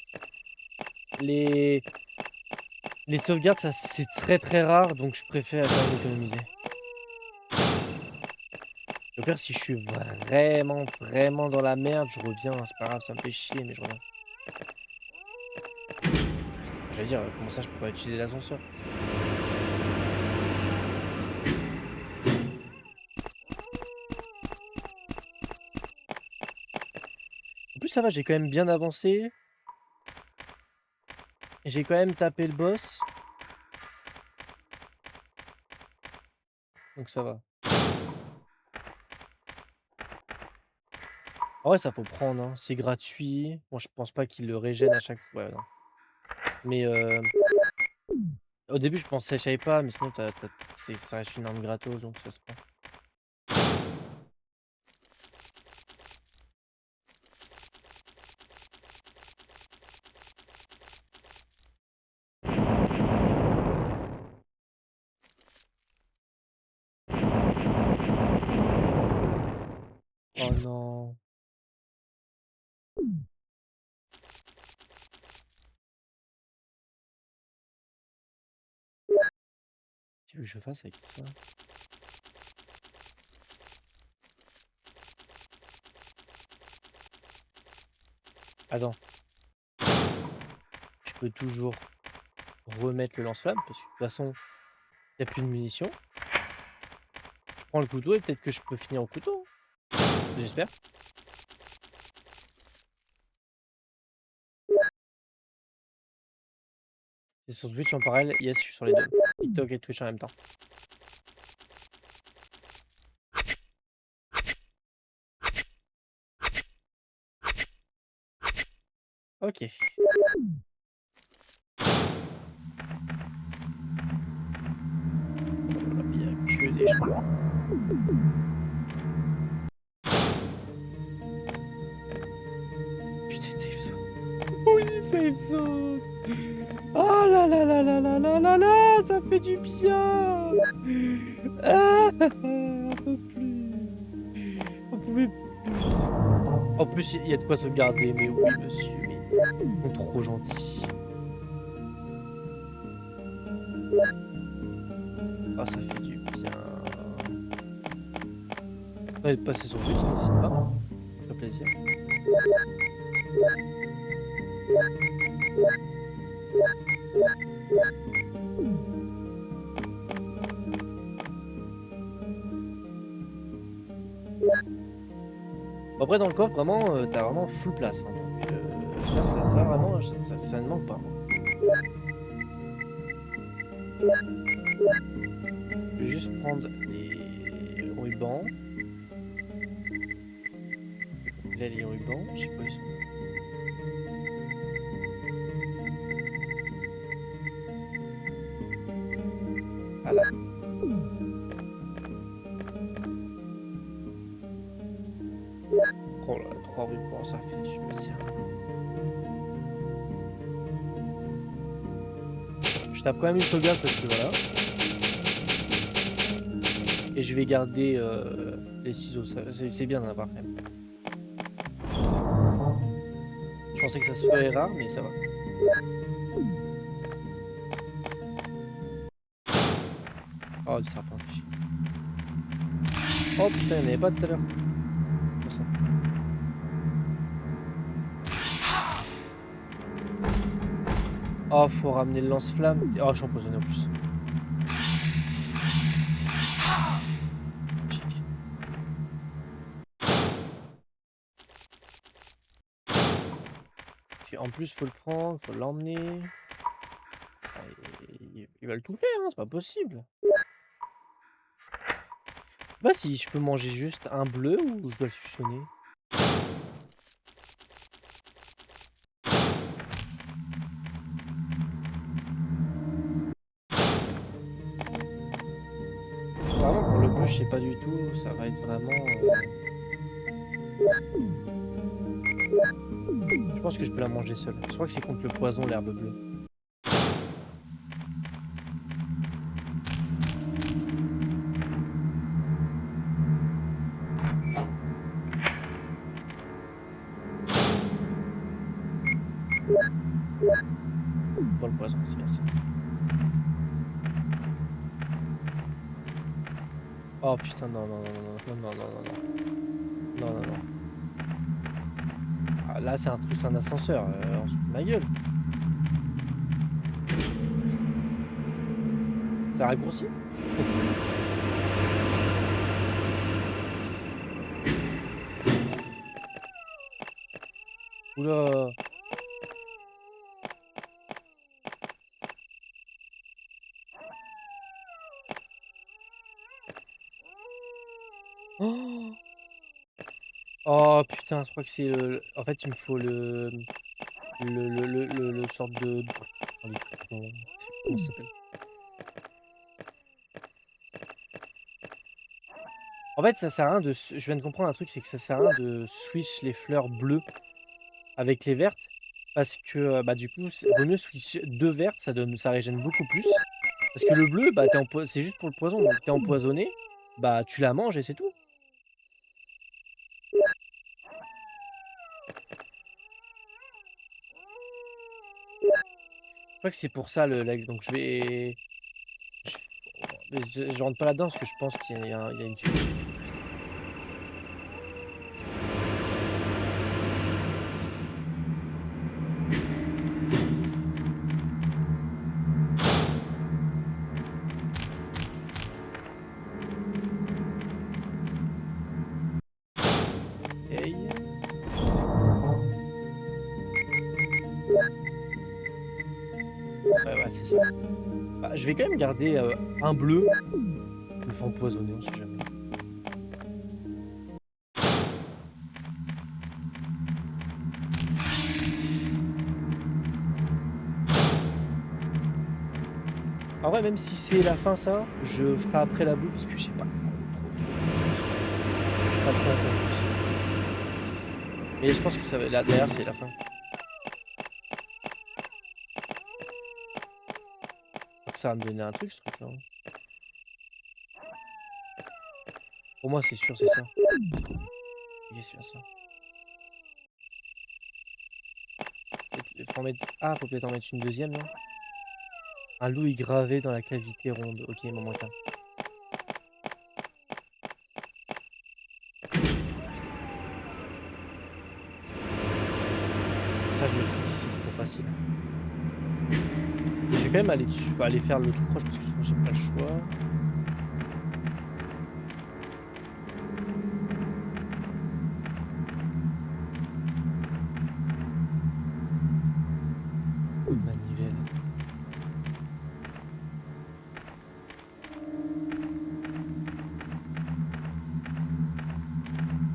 les sauvegardes, ça c'est très très rare, donc je préfère quand même économiser. Au pire, si je suis vraiment dans la merde, je reviens, hein, c'est pas grave, ça me fait chier, mais je reviens. J'allais dire, comment ça je peux pas utiliser l'ascenseur? En plus ça va, j'ai quand même bien avancé. J'ai quand même tapé le boss. Donc ça va. En vrai, ça faut prendre, hein. C'est gratuit. Bon, je pense pas qu'il le régène à chaque fois. Ouais, non. Mais au début, je savais pas, mais sinon, ça reste une arme gratos, donc ça se prend. Oh non. Tu veux que je fasse avec ça? Attends. Je peux toujours remettre le lance-flamme, parce que de toute façon, il n'y a plus de munitions. Je prends le couteau et peut-être que je peux finir au couteau, hein. J'espère. C'est sur Twitch en parallèle. Yes, je suis sur les deux. TikTok et Twitch en même temps. Ok. Il n'y a que des chemins. Putain, safe zone. Oui, safe zone. Oh là là là là là là là là, ça fait du bien. Ah, on peut plus. On pouvait plus. En plus, il y a de quoi sauvegarder, mais oui, monsieur. Mais Ils sont trop gentils. Ah, ça fait du bien. Ouais, passer son but, ça n'hésite pas. Ça fait plaisir. Après, dans le coffre, vraiment, t'as vraiment full place. Hein, donc, ça, vraiment, ça ne manque pas. Je vais juste prendre les rubans. Là, les rubans, je sais pas où ils sont. Ah là. Oh là, 3 rubans, ça fait du bien. Je tape quand même une sauvegarde parce que voilà. Et je vais garder les ciseaux. C'est bien d'en avoir quand même. Je pensais que ça se ferait rare, mais ça va. Oh, du serpent. Oh putain, il n'y en avait pas tout à l'heure. Quoi ça? Oh, faut ramener le lance-flamme. Oh, je suis empoisonné en plus. Parce qu'en plus, faut le prendre, faut l'emmener. Ah, ils veulent tout faire, hein, c'est pas possible. Je sais pas si je peux manger juste un bleu ou je dois le fusionner. Vraiment, pour le bleu, je sais pas du tout. Ça va être vraiment. Je pense que je peux la manger seule. Je crois que c'est contre le poison, l'herbe bleue. Pour le poison, c'est bien ça. Oh putain, non, non, non, non, non, non, non, non, non. Non, non, non. Ah, là, c'est un truc, c'est un ascenseur. On se fout de ma gueule. Ça raccourcit? Oula. Oh, oh, putain, je crois que c'est le. En fait, il me faut le sorte de. Oh, le truc, comment ça s'appelle? En fait, ça sert à rien de. Je viens de comprendre un truc, c'est que ça sert à rien de switch les fleurs bleues avec les vertes. Parce que bah du coup, vaut mieux switch 2 vertes, ça régène beaucoup plus. Parce que le bleu, bah c'est juste pour le poison, donc t'es empoisonné, bah tu la manges et c'est tout. Je crois que c'est pour ça donc je vais. Je rentre pas là-dedans parce que je pense qu'il y a une suite. Hey. Ouais, ouais, c'est ça. Bah, je vais quand même garder un bleu. Je me fais empoisonner, on sait jamais. En vrai, même si c'est la fin, ça, je ferai après la boue parce que j'ai pas trop confiance. Je suis pas trop en confiance. Mais je pense que ça va, là, derrière, c'est la fin. Donc ça va me donner un truc, ce truc-là. Pour moi, c'est sûr, c'est ça. Ok, c'est bien ça. faut en mettre... Ah, faut peut-être en mettre une deuxième, non? Un loup est gravé dans la cavité ronde. Ok, il m'en manque un. Ça, je me suis dit, c'est trop facile. Mais je vais quand même aller, faut aller faire le tout proche parce que je crois que j'ai pas le choix. Manivelle.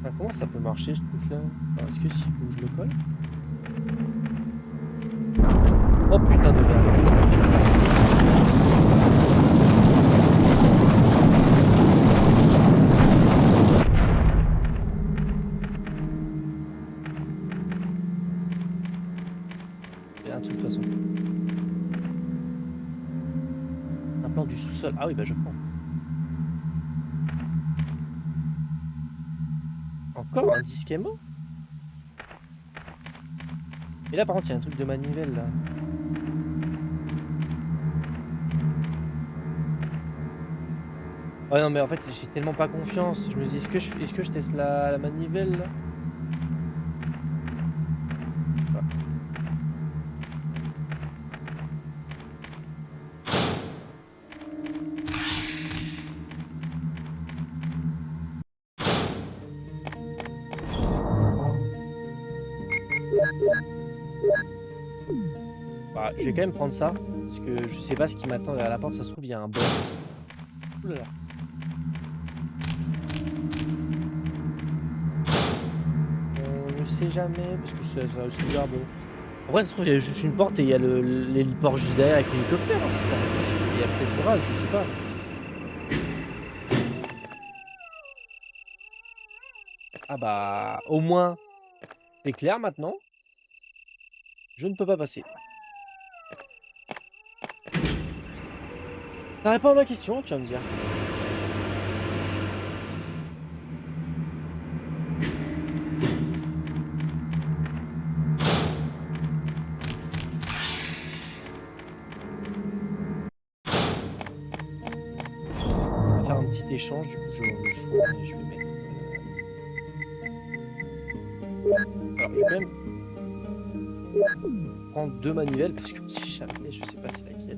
Ah, comment ça peut marcher ce truc là? Est-ce que s'il faut que je le colle? Oh putain de merde. Il y a un truc de toute façon. Un plan du sous-sol. Ah oui, bah je prends. Encore un disque émo? Et là par contre il y a un truc de manivelle là. Ouais non mais en fait j'ai tellement pas confiance. Je me dis est-ce que je teste la manivelle là? Bah, je vais quand même prendre ça. Parce que je sais pas ce qui m'attend derrière la porte. Ça se trouve il y a un boss. Ouh là là. On ne sait jamais. Parce que c'est bizarre bon. Après ça se trouve il y a juste une porte et il y a l'héliport juste derrière avec l'hélicoptère. Hein, c'est pas impossible. Il y a peut-être Braque, je sais pas. Ah bah au moins c'est clair maintenant. Je ne peux pas passer. Ça répond à ma question, tu vas me dire. On va faire un petit échange, du coup je mange le choix et je vais mettre... Alors je vais quand même prendre deux manivelles parce que si jamais je sais pas c'est laquelle.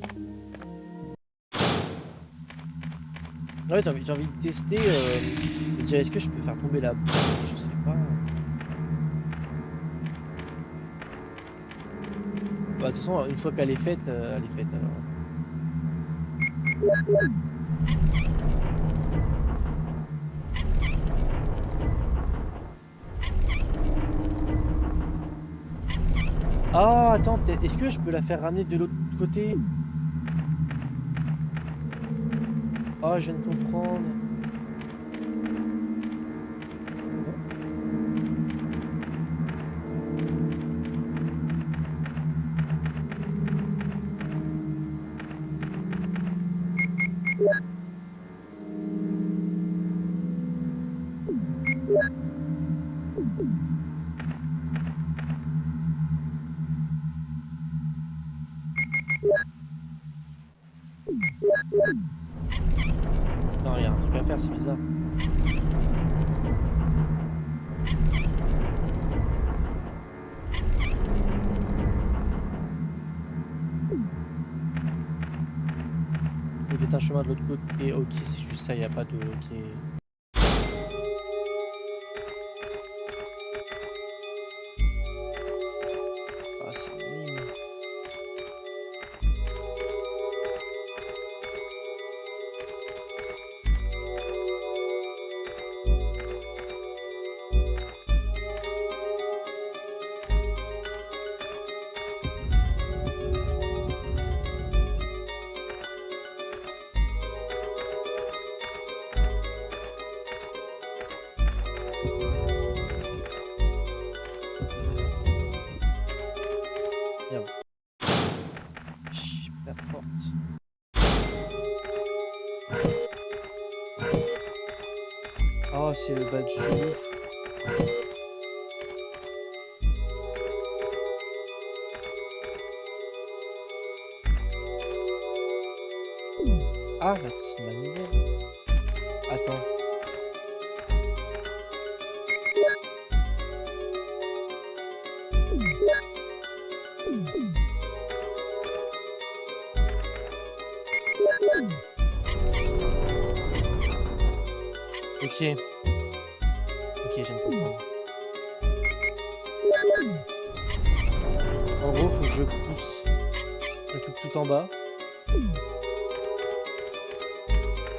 En fait j'ai envie de tester, de dire est-ce que je peux faire tomber la boule, je sais pas. Bah de toute façon une fois qu'elle est faite alors. Ah attends peut-être, est-ce que je peux la faire ramener de l'autre côté? Ah je viens de comprendre. Non, il y a un truc à faire, c'est bizarre. Il y a peut-être un chemin de l'autre côté. Ok, c'est juste ça, il n'y a pas de... Ok. Ah, c'est nul. Merde. Chut, la porte. Oh, c'est le bas du loup. Ah, attends, c'est une manivelle. Attends. Ok. Ok, je viens de comprendre. En gros, faut que je pousse le truc tout en bas.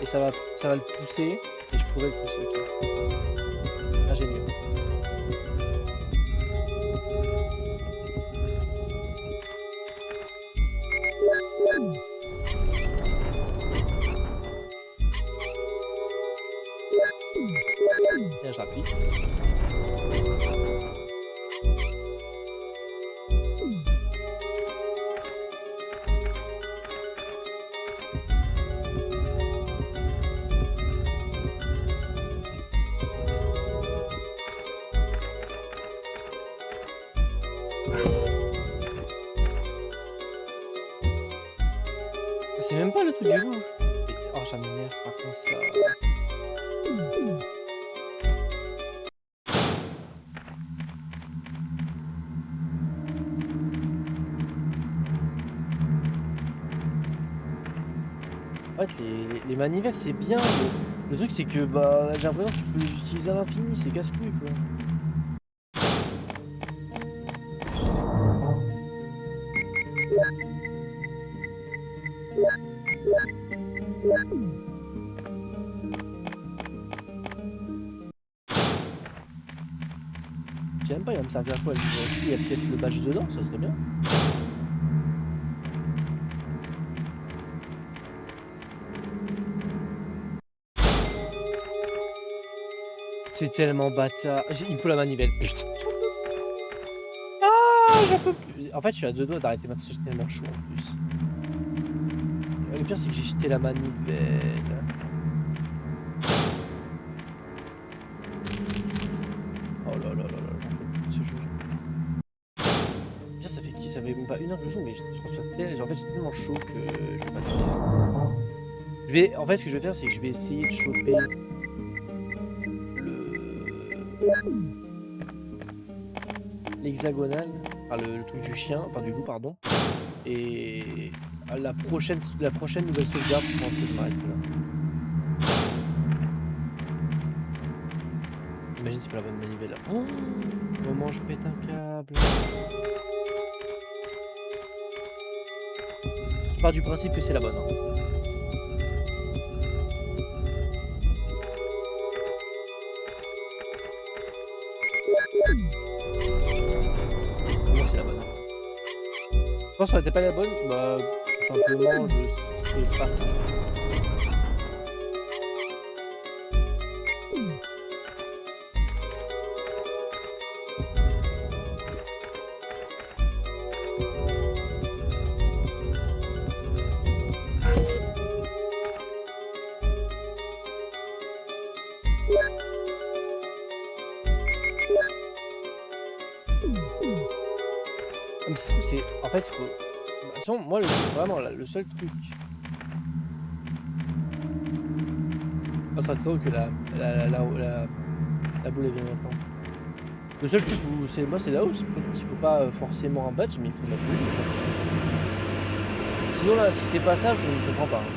Et ça va le pousser. Et je pourrais le pousser, ok. Ingénieux. Tiens, je rappuie. C'est même pas le truc du loup. Oh, ça m'énerve par contre ça. En fait, les manivelles c'est bien, mais le truc c'est que bah j'ai l'impression que tu peux les utiliser à l'infini, c'est casse-couille quoi. Je sais même pas, il va me servir à quoi le livre. Est-ce qu'il y a peut-être le badge dedans, ça serait bien. C'est tellement bâtard. Il me faut la manivelle, putain. Ah, j'en peux plus. En fait, je suis à deux doigts d'arrêter maintenant, c'est tellement chaud en plus. Le pire, c'est que j'ai jeté la manivelle. Oh là là là là, j'en peux plus de ce jeu. Bien, ça fait même pas une heure que je joue, mais je trouve ça en fait, c'est tellement chaud que je vais pas tenir. En fait, ce que je vais faire, c'est que je vais essayer de choper l'hexagonal, enfin le truc du chien, enfin du loup, pardon. Et à la prochaine nouvelle sauvegarde, je pense que je m'arrête là. Imagine c'est pas la bonne manivelle. Oh, au moment où je pète un câble. Je pars du principe que c'est la bonne. Hein. Pour moi c'est la bonne. Hein. Je pense que ça n'était pas la bonne, bah tout simplement je serais parti. Mais ça se trouve, c'est. En fait, il faut. Bah, de toute façon, moi, vraiment, là, le seul truc. Oh, ça te que la boule elle vient maintenant. Le seul truc où c'est. Moi, c'est là où il faut pas forcément un badge, mais il faut la boule. Sinon, là, si c'est pas ça, je ne comprends pas. Hein.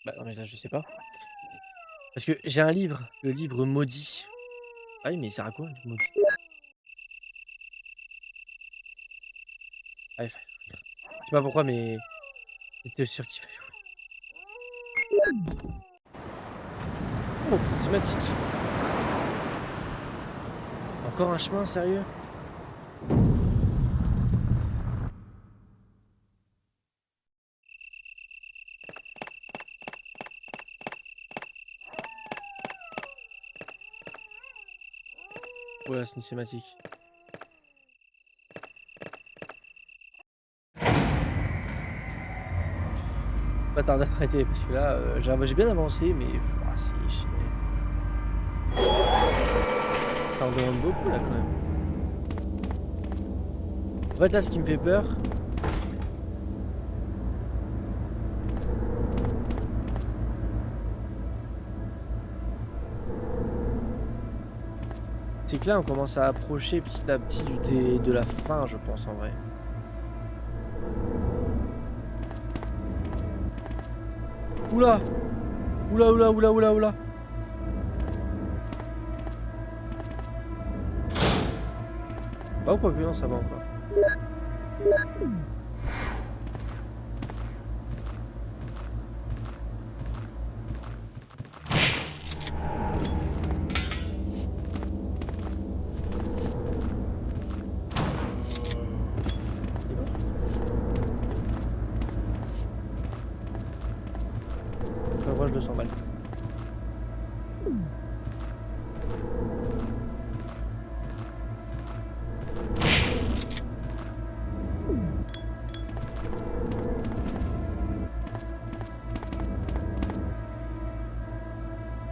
Bah, non, mais là, je sais pas. Parce que j'ai un livre, le livre maudit. Ah oui, mais il sert à quoi, le maudit? Bref. Je sais pas pourquoi, mais. J'étais sûr qu'il fallait. Oh, cinématique. Encore un chemin, sérieux? Ouais, c'est une cinématique. Pas tarder d'arrêter parce que là, j'ai bien avancé, mais c'est Ça en demande beaucoup là quand même. En fait là ce qui me fait peur. C'est que là on commence à approcher petit à petit de la fin je pense en vrai. Oula! Oula oula oula oula oula! Bah ou quoi que non ça va encore. Moi je le sens mal.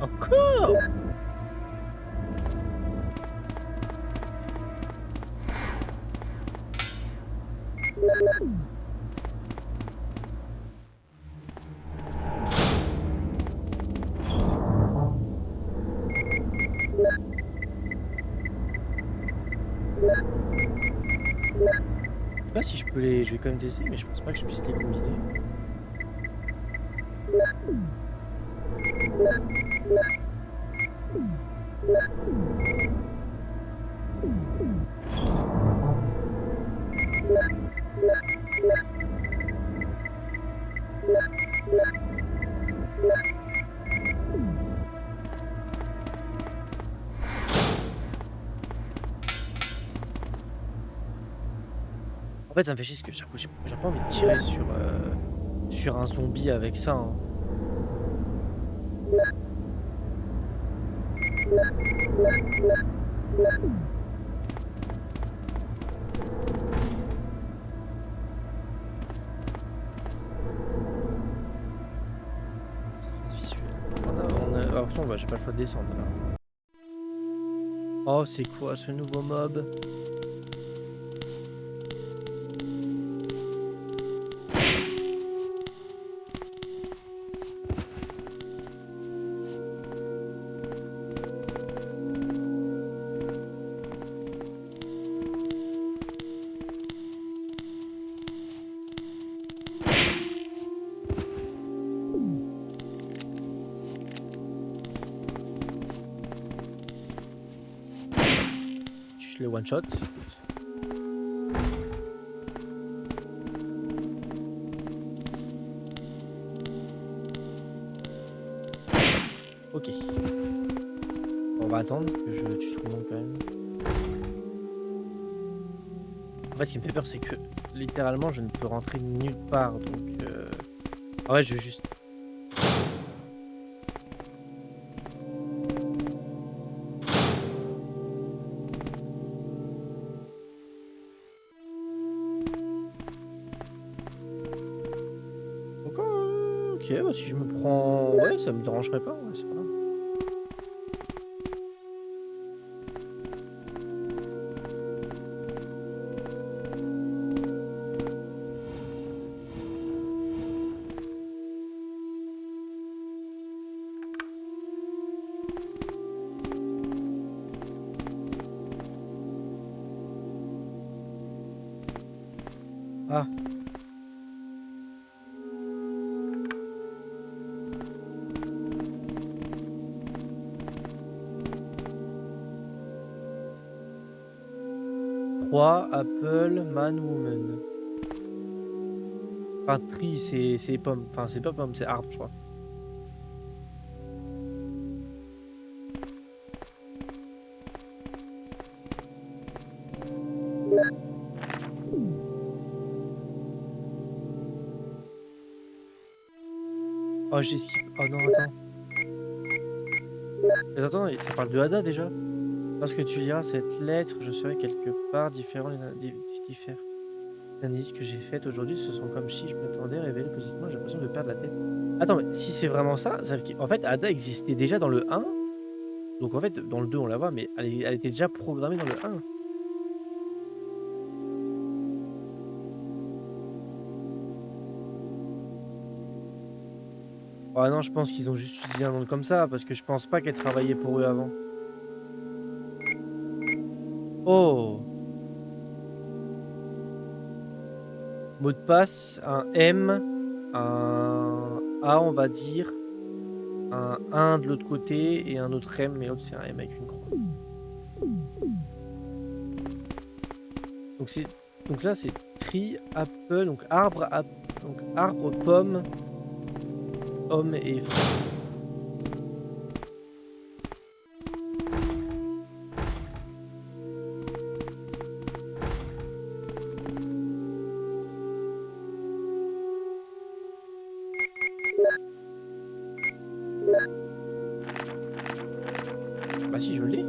Encore? Je sais pas si je peux les... Je vais quand même tester mais je pense pas que je puisse les combiner. En fait ça me fait chier parce que j'ai pas envie de tirer sur un zombie avec ça. Hein. Visuel. Bah, j'ai pas le choix de descendre là. Oh c'est quoi ce nouveau mob? Je les one shot. Ok. On va attendre que je tue tout le monde quand même. En fait, ce qui me fait peur, c'est que littéralement, je ne peux rentrer nulle part. Donc, en vrai, je vais juste. Donc, ok, bah, si je me prends. Ouais, ça me dérangerait pas. Ouais, c'est pas grave. Ah. Roi, Apple, Man, Woman. Enfin, tree, c'est pomme. Enfin, c'est pas pomme, c'est arbre, je crois. Oh, j'ai skip. Oh non, attends. Mais attends, ça parle de Ada déjà. Lorsque tu liras cette lettre, je serai quelque part différent différents. Les analyses que j'ai faites aujourd'hui, ce sont comme si je m'attendais à révéler positivement, j'ai l'impression de perdre la tête. Attends, mais si c'est vraiment ça, ça veut dire qu'en fait, Ada existait déjà dans le 1 Donc en fait, dans le 2 on la voit, mais elle était déjà programmée dans le 1. Ah non, je pense qu'ils ont juste utilisé un nom comme ça, parce que je pense pas qu'elle travaillait pour eux avant. Oh! Mot de passe, un M, un A on va dire, un 1 de l'autre côté et un autre M, mais l'autre c'est un M avec une croix. Donc c'est donc là c'est tree, apple, donc arbre, pomme, homme et femme. Bah si, je l'ai.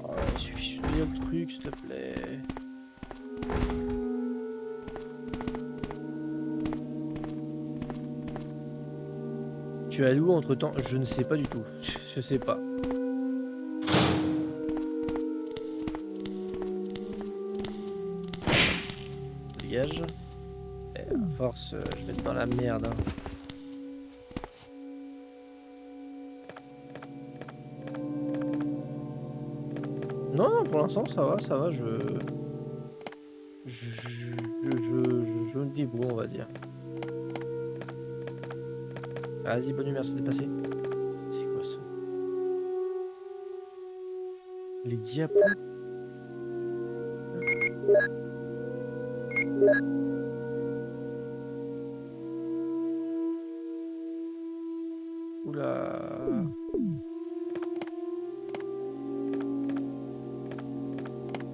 Oh, il suffit juste de lire le truc, s'il te plaît. Tu es allé où entre-temps? Je ne sais pas du tout. Je sais pas. Dégage. Eh, à force, je vais être dans la merde, hein. Non, non, pour l'instant, ça va, je me débrouille, on va dire. Vas-y, bonne nuit, merci d'être passé. C'est quoi ça? Les diapos? Oula.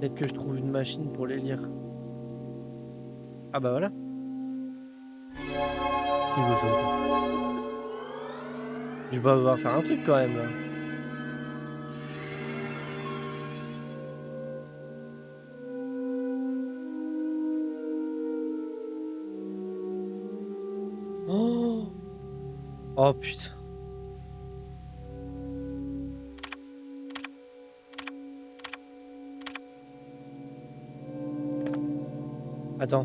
Peut-être que je trouve une machine pour les lire. Ah bah voilà. C'est beau ça. Je vais devoir faire un truc quand même là. Oh, oh putain. Attends.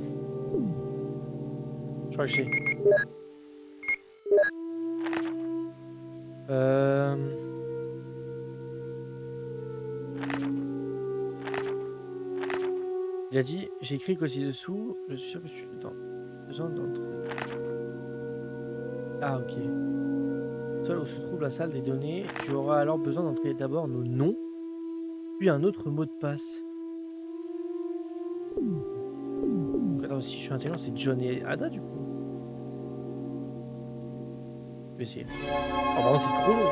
Je crois que j'ai. Euh... Il a dit, j'ai écrit qu'aussi dessous, je suis sûr que tu as besoin d'entrer. Ah ok. Seul où se trouve la salle des données, tu auras alors besoin d'entrer d'abord nos noms, puis un autre mot de passe. Donc attends, si je suis intelligent, c'est John et Ada du coup. Je vais essayer. Oh, par contre, c'est trop long.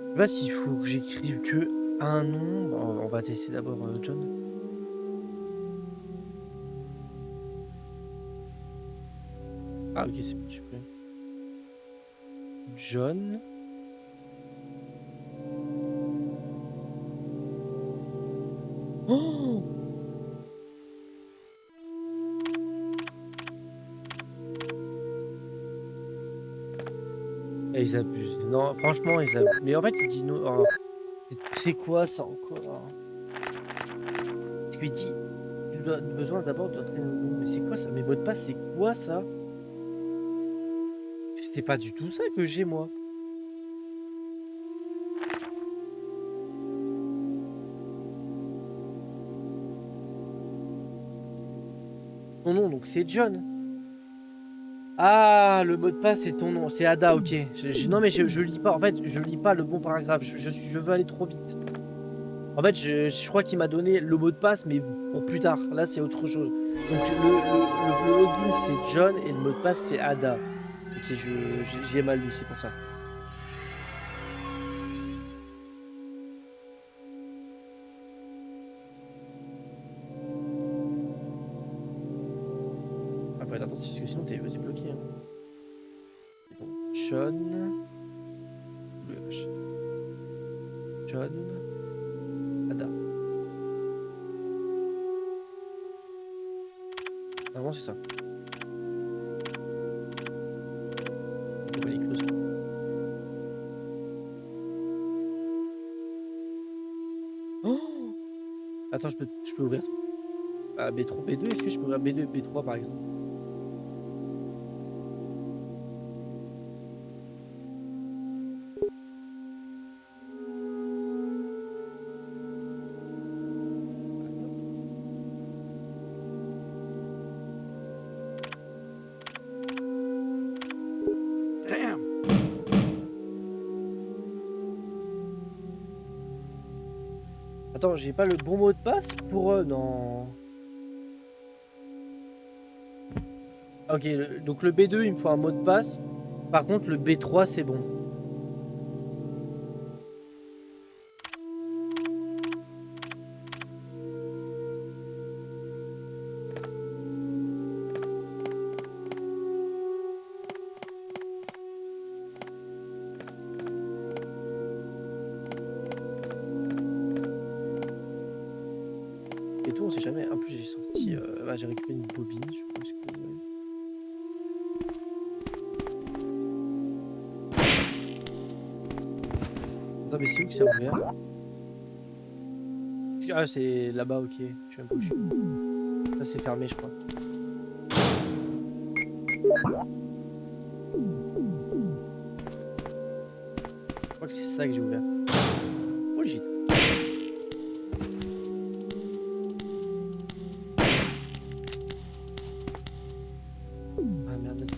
Je sais pas s'il faut que j'écrive que un nom. Bon, on va tester d'abord John. Ah ok, c'est bon, super. John. Oh, et ils abusent. Non, franchement, ils abusent. Mais en fait, il dit non. Oh, c'est quoi ça encore? Parce qu'il dit, tu as besoin d'abord d'entrer nos noms. Mais c'est quoi ça? Mes mots de passe, c'est quoi ça? C'était pas du tout ça que j'ai moi. Ton nom, donc c'est John. Ah, le mot de passe, c'est ton nom. C'est Ada, ok. Non, mais je lis pas. En fait, je lis pas le bon paragraphe. Je veux aller trop vite. En fait, je crois qu'il m'a donné le mot de passe, mais pour plus tard. Là, c'est autre chose. Donc, le login, c'est John et le mot de passe, c'est Ada. Ok, j'ai mal lu, c'est pour ça. Donc, John. WH. John. Ada. Normalement, c'est ça. On va l'écrire aussi. Oh, attends, je peux ouvrir. Ah, B3, B2, est-ce que je peux ouvrir B2 et B3 par exemple? Damn. Attends, j'ai pas le bon mot de passe pour... non. Ok, donc le B2, il me faut un mot de passe. Par contre, le B3, c'est bon. Et tout, on sait jamais. En plus, j'ai sorti... bah, j'ai récupéré une bobine, je pense que... ouais. Attends, mais c'est où que ça a ouvert? Ah, c'est là-bas, ok. Je sais même pas où je suis. Ça, c'est fermé, je crois. Je crois que c'est ça que j'ai ouvert. Oh, legit. Ah merde, là, tout.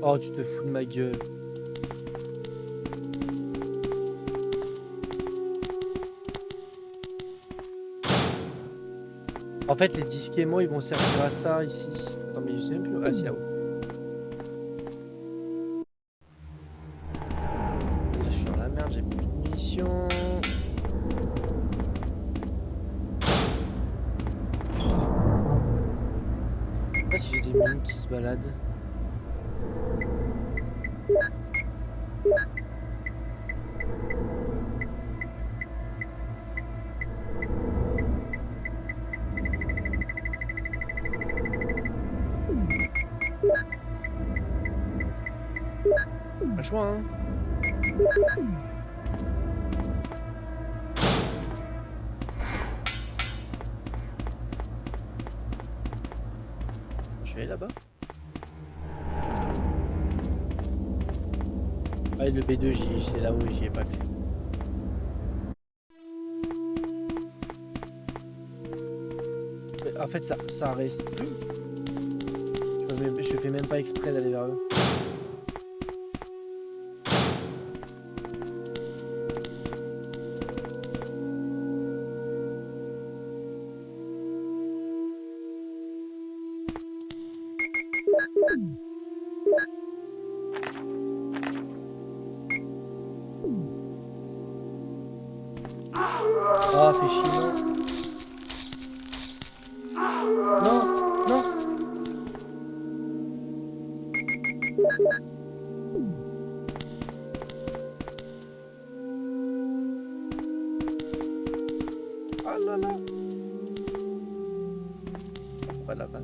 Oh, tu te fous de ma gueule. En fait, les disques aimants, ils vont servir à ça ici. Attends, mais je sais même plus. Ah, c'est là-haut. Là, je suis dans la merde, j'ai plus de munitions. Je sais pas si j'ai des mines qui se baladent. Pas le choix, hein. Je vais aller là-bas. Ah, et le B2, c'est là où j'y ai pas accès. Mais en fait, ça reste plus. Je fais même pas exprès d'aller vers eux. Ah, fais chier, non. Non, non. Ah là là. Pourquoi là-bas?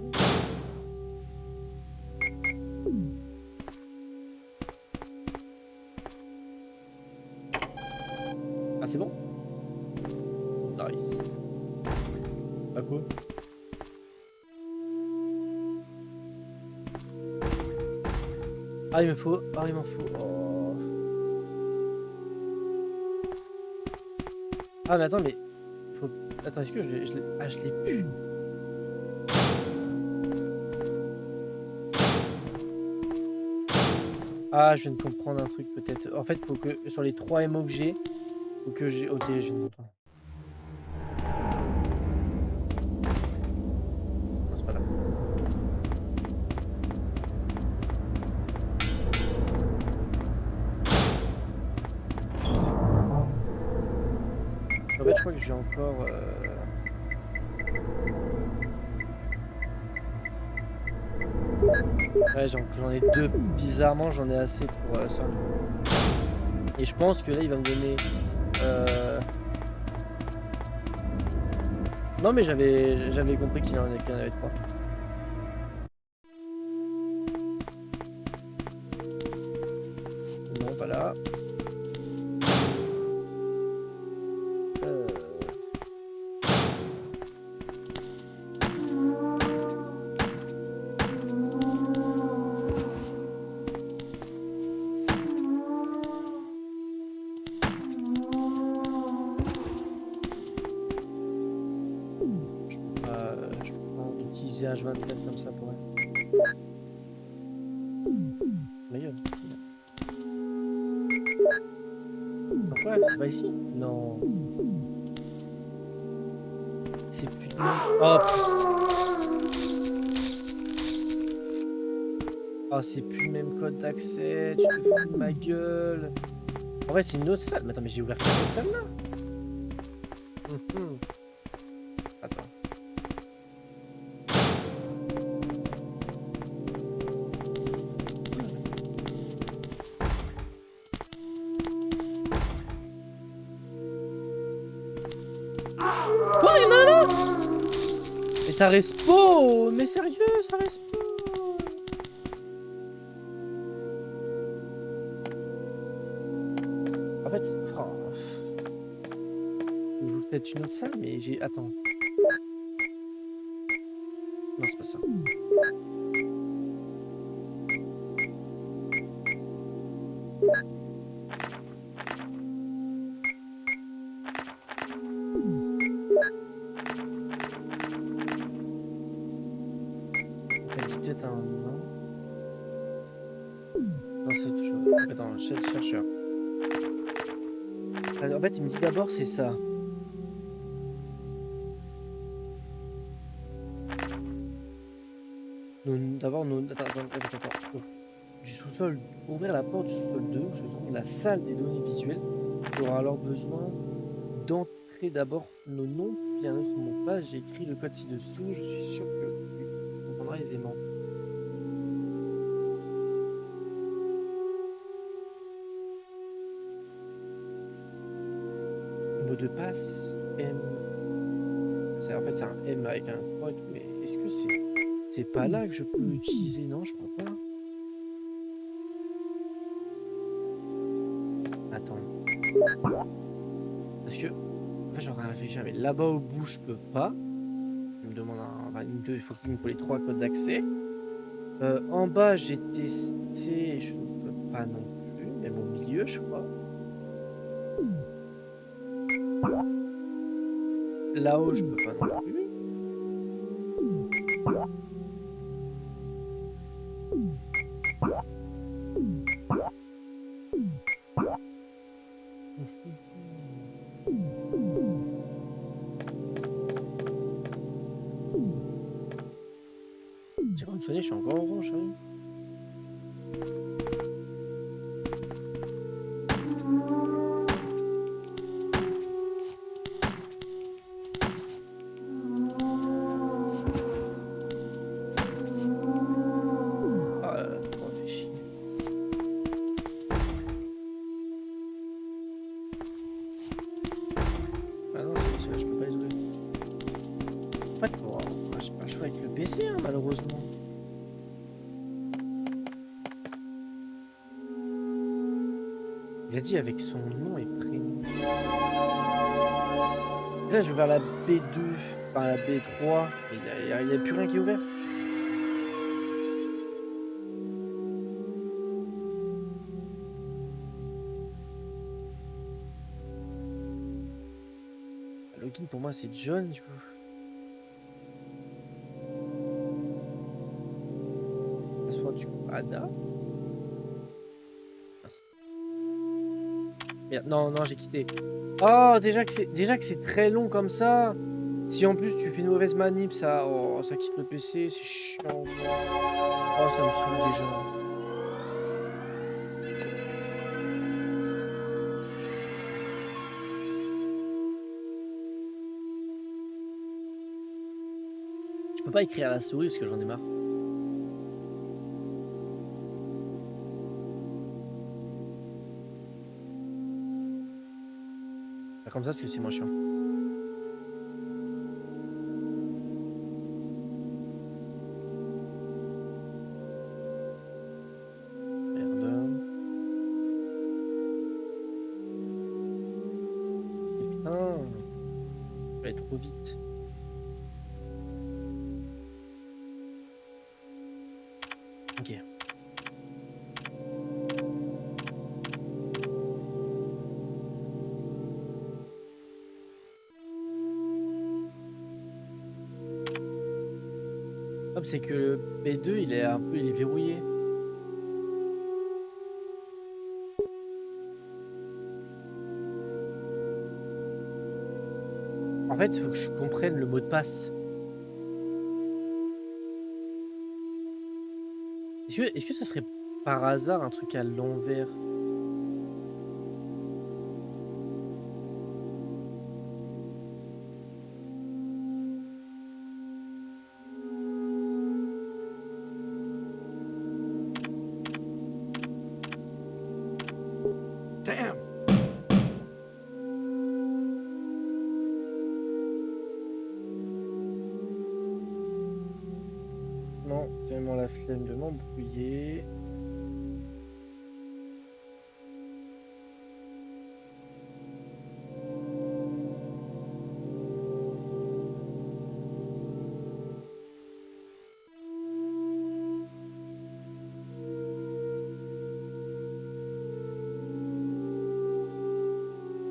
Ah, c'est bon? Nice. À quoi? Ah, il me faut. Ah, il m'en faut. Oh. Ah, mais attends, mais. Faut... Attends, est-ce que Ah, je l'ai plus. Ah, je viens de comprendre un truc peut-être. En fait, faut que sur les 3 MO que j'ai, faut que j'ai. Ok, je viens de comprendre. Non, c'est pas là. crois que j'ai encore... Ouais, j'en ai deux. Bizarrement, j'en ai assez pour ça. Et je pense que là, il va me donner... Non, mais j'avais compris qu'il en avait trois. Non, pas là. Je peux pas utiliser H24 comme ça pour elle. Ma gueule. Pourquoi? C'est pas ici? Non. C'est plus de même. Oh, oh c'est plus le même code d'accès. Tu te fous de ma gueule. En fait, c'est une autre salle. Mais attends, mais j'ai ouvert cette salle là. Attends. Quoi, il y en a un là? Mais ça respawn. Mais sérieux, ça respawn. En fait, oh, je joue peut-être une autre salle, mais j'ai... Attends. Non, c'est pas ça. Elle dit peut-être un nom. Non, c'est autre chose. Attends, chercheur. En fait, il me dit d'abord c'est ça. D'abord, attends. Du sous-sol, ouvrir la porte du sous-sol 2, où se trouve la salle des données visuelles. Il aura alors besoin d'entrer d'abord nos noms, puis un autre mot de passe. J'ai écrit le code ci-dessous, je suis sûr que tu comprendras aisément. Mot de passe M. En fait, c'est un M avec un croix et tout, mais est-ce que c'est pas là que je peux l'utiliser? Non, je crois pas. Attends. Parce que, en fait, j'aurais réfléchi, mais là-bas au bout, je peux pas. Il me demande il faut qu'il me faut les 3 codes d'accès. En bas, j'ai testé, je ne peux pas non plus, même au milieu, je crois. Là-haut, je peux pas non plus. J'ai pas sonné, je suis encore orange. Hein. Hein, malheureusement. Il a dit avec son nom et prénom. Là, je vais vers la B2, enfin la B3. Il n'y a plus rien qui est ouvert. Le login pour moi, c'est John, du coup. Du coup, Ada. Merde, non, j'ai quitté. Oh, déjà que c'est très long comme ça. Si en plus tu fais une mauvaise manip, ça quitte le PC, c'est chiant. Oh, ça me saoule déjà. peux pas écrire à la souris parce que j'en ai marre. Faire comme ça parce que c'est moins chiant. Merde. Putain. Je vais aller trop vite. Ok. Hop, c'est que le P2 il est un peu il est verrouillé. En fait, il faut que je comprenne le mot de passe. Est-ce que ça serait par hasard un truc à l'envers? Damn. Non, tellement la flemme de m'embrouiller.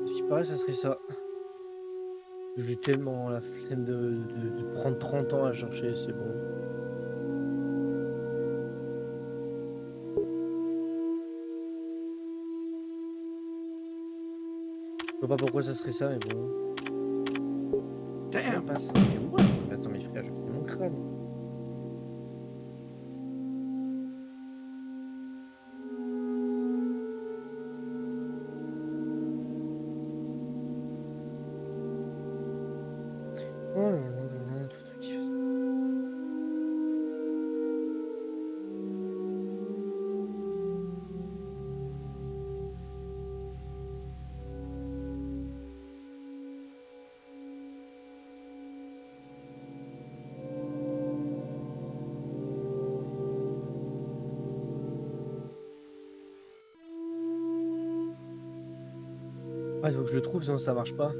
Ce qui paraît, ça serait ça. J'ai tellement la flemme de prendre 30 ans à chercher, c'est bon. Je vois pas pourquoi ça serait ça, mais bon. Ça Damn. passe. Mais what? Attends, mes frères, je fais mon crâne. Oh là là là là, tout truc qui fait ça. Ah, il faut que je le trouve, sinon ça marche pas.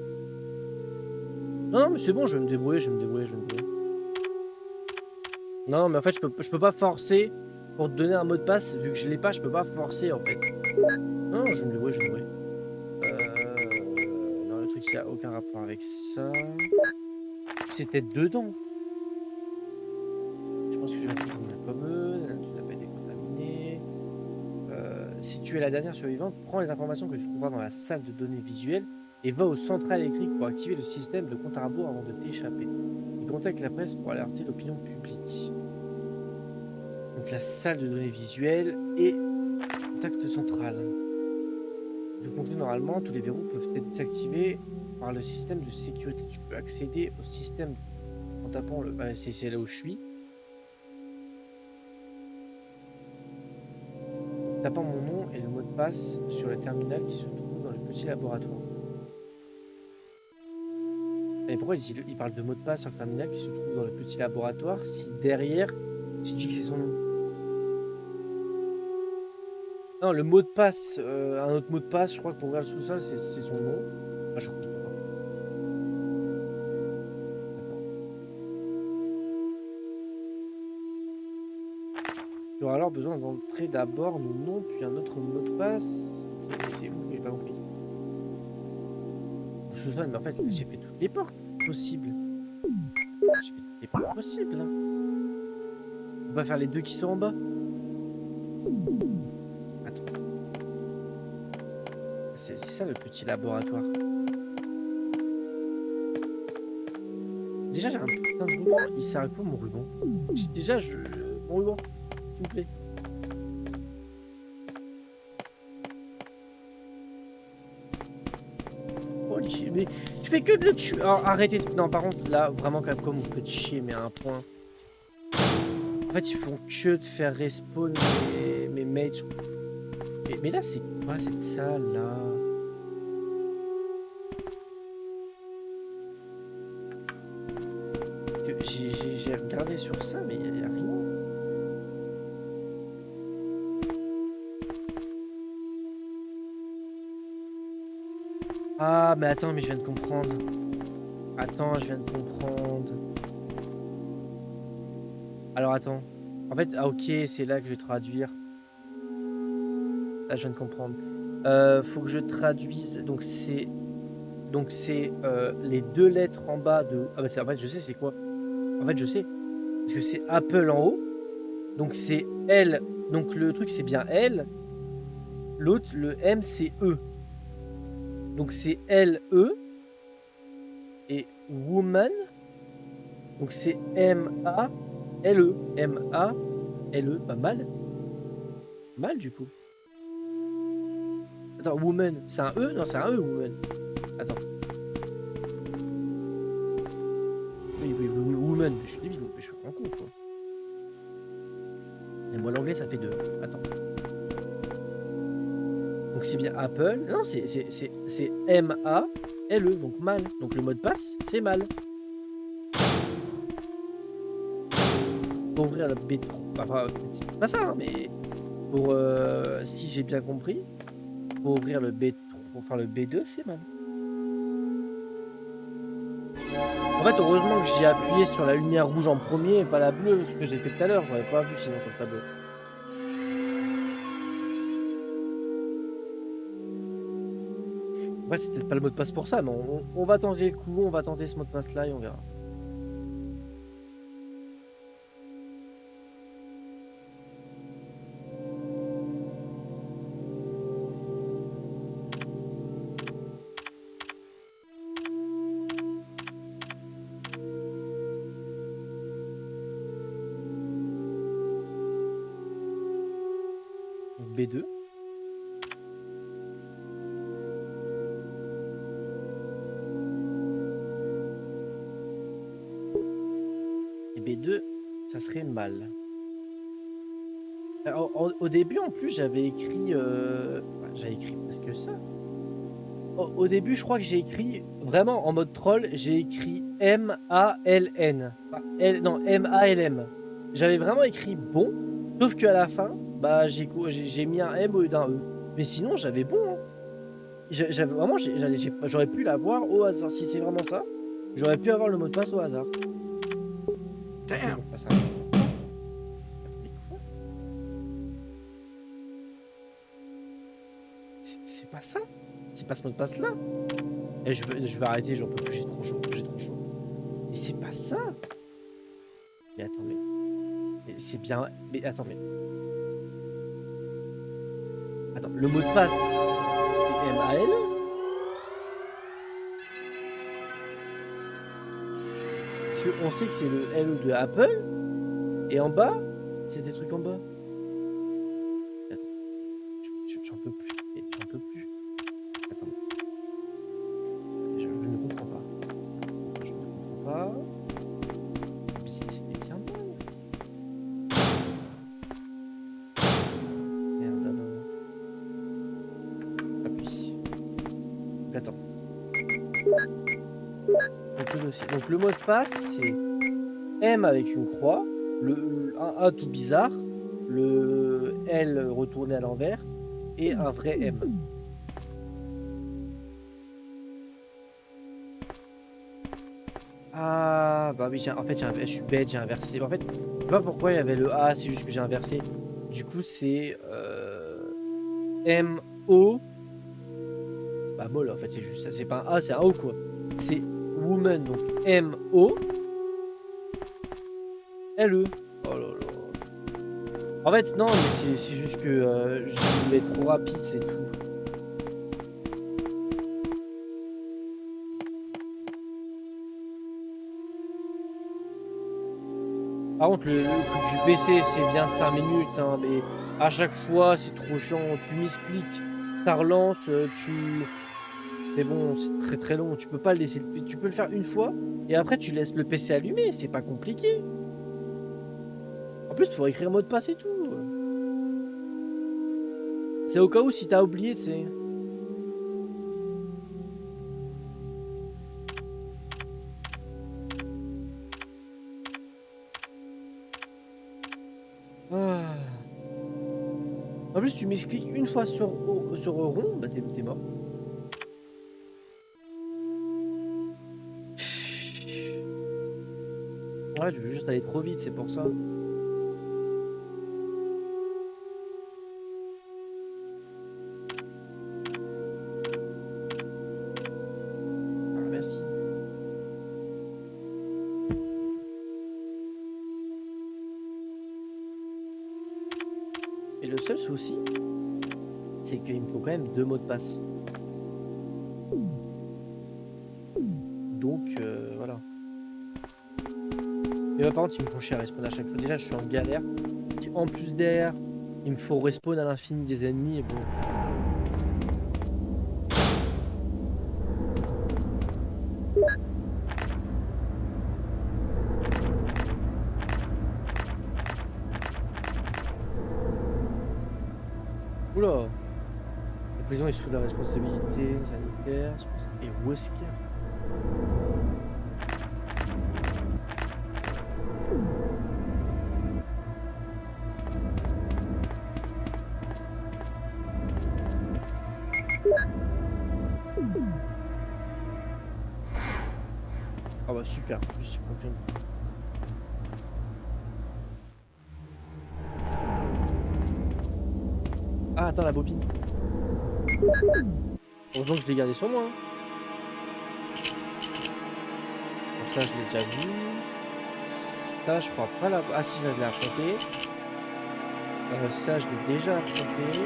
Non, non, mais c'est bon, je vais me débrouiller, je vais me débrouiller, je vais me débrouiller. Non, mais en fait, je peux pas forcer pour te donner un mot de passe, vu que je l'ai pas, je peux pas forcer en fait. Non, je vais me débrouiller, je vais me débrouiller. Non, le truc, il a aucun rapport avec ça. C'est peut-être dedans. Je pense que je vais mettre dans la pomme, tu n'as pas été contaminé. Si tu es la dernière survivante, prends les informations que tu trouveras dans la salle de données visuelle et va aux centrales électriques pour activer le système de compte à rebours avant de t'échapper. Et contacte la presse pour alerter l'opinion publique. Donc la salle de données visuelle et contact central. De compter normalement, tous les verrous peuvent être désactivés par le système de sécurité. Tu peux accéder au système en tapant le... Bah, c'est là où je suis. Tapant mon nom et le mot de passe sur le terminal qui se trouve dans le petit laboratoire. Et pourquoi il parle de mot de passe sur le terminal qui se trouve dans le petit laboratoire si derrière tu dis que c'est son nom? Non, le mot de passe, un autre mot de passe, je crois que pour ouvrir le sous-sol, c'est son nom. Ah, je comprends pas. Attends. Tu auras alors besoin d'entrer d'abord nos noms, puis un autre mot de passe. Ok, mais c'est où? J'ai pas compris. Le sous-sol, mais en fait, j'ai fait toutes les portes possibles. J'ai fait toutes les portes possibles, là. On va faire les deux qui sont en bas. Attends. C'est ça le petit laboratoire. Déjà j'ai un putain de ruban. Il sert à quoi mon ruban? Déjà mon ruban, s'il vous plaît. Holy shit, mais je fais que de le tuer. Alors arrêtez. Non par contre là vraiment Capcom vous faites chier mais à un point. fait, ils font que de faire respawn mes mates. Mais là, c'est quoi cette salle là? J'ai regardé sur ça, mais il n'y a rien. Ah, mais attends, mais je viens de comprendre. Attends, je viens de comprendre. Alors attends. En fait, ah ok, c'est là que je vais traduire. Là, je viens de comprendre. Faut que je traduise. Donc c'est les deux lettres en bas de. Ah bah en fait, je sais c'est quoi. En fait, je sais. Parce que c'est Apple en haut. Donc c'est L. Donc le truc c'est bien L. L'autre, le M, c'est E. Donc c'est L-E. Et woman. Donc c'est M-A-L-E. M-A-L-E. Bah mal. Mal du coup. Attends, woman. C'est un E? Non, c'est un E, woman. Attends. Oui, woman. Je suis débile, je suis en con, quoi. Et moi, l'anglais, ça fait 2. Attends. Donc c'est bien Apple. Non, c'est M-A-L-E. Donc mal. Donc le mot de passe, c'est mal. Pour ouvrir la B3. Enfin, c'est pas ça, hein, mais pour si j'ai bien compris, pour ouvrir le B3, enfin le B2, c'est mal. En fait, heureusement que j'ai appuyé sur la lumière rouge en premier et pas la bleue que j'ai fait tout à l'heure. J'aurais pas vu sinon sur le tableau. Ouais, c'est peut-être pas le mot de passe pour ça, mais on va tenter le coup, on va tenter ce mot de passe là et on verra. B2. Et B2, ça serait mal. Alors, au début, en plus, j'avais écrit presque ça. Au début, je crois que j'ai écrit, vraiment en mode troll, j'ai écrit M-A-L-N. Enfin, non, M-A-L-M. J'avais vraiment écrit bon, sauf qu'à la fin, bah, j'ai mis un M au lieu d'un E. Mais sinon, j'avais bon. Hein. J'avais vraiment, j'aurais pu l'avoir au hasard. Si c'est vraiment ça, j'aurais pu avoir le mot de passe au hasard. Damn. Pas ça. C'est pas ça. C'est pas ce mot de passe là. Et je vais arrêter, j'en peux plus, j'ai trop chaud, Et c'est pas ça. Mais attends, mais c'est bien. Mais attends, Attends, le mot de passe, c'est M-A-L. Parce qu'on sait que c'est le L de Apple. Et en bas, c'est des trucs en bas. Attends, j'en peux plus. J'en peux plus. Attends. Je ne comprends pas. Je ne comprends pas. C'était bien mal. Merde alors. Appuie. Attends. Donc le mot de passe, c'est M avec une croix, un A tout bizarre, le L retourné à l'envers et un vrai M. Ah, bah oui, en fait, je suis bête, j'ai inversé. En fait, je sais pas pourquoi il y avait le A, c'est juste que j'ai inversé. Du coup, c'est M-O. Bah, molle, en fait, c'est juste ça. C'est pas un A, c'est un O, quoi. C'est woman, donc M-O. L-E. Oh là là. En fait, non, mais c'est juste que je voulais trop rapide, c'est tout. Par contre, le truc du PC, c'est bien 5 minutes, hein, mais à chaque fois, c'est trop chiant. Tu miscliques, ça relance, Mais bon, c'est très très long. Tu peux pas le laisser. Tu peux le faire une fois, et après, tu laisses le PC allumé. C'est pas compliqué. En plus, faut écrire mot de passe et tout. C'est au cas où si t'as oublié, tu sais. Ah. En plus, tu m'expliques une fois sur rond, bah t'es mort. Ouais, je veux juste aller trop vite, c'est pour ça. Ah, merci. Et le seul souci, c'est qu'il me faut quand même 2 mots de passe. Donc, voilà. Mais par contre, ils me font chier à respawn à chaque fois. Déjà, je suis en galère. Si en plus derrière, il me faut respawn à l'infini des ennemis, et bon. Oula! La prison est sous la responsabilité sanitaire. Et où est-ce qu'il y a? Ah bah super, en plus c'est fonctionne. Ah attends, la bobine. Heureusement que je l'ai gardé sur moi. Hein. Bon, ça je l'ai déjà vu. Ça je crois pas la... Ah si, je l'ai affronté. Ça je l'ai déjà affronté.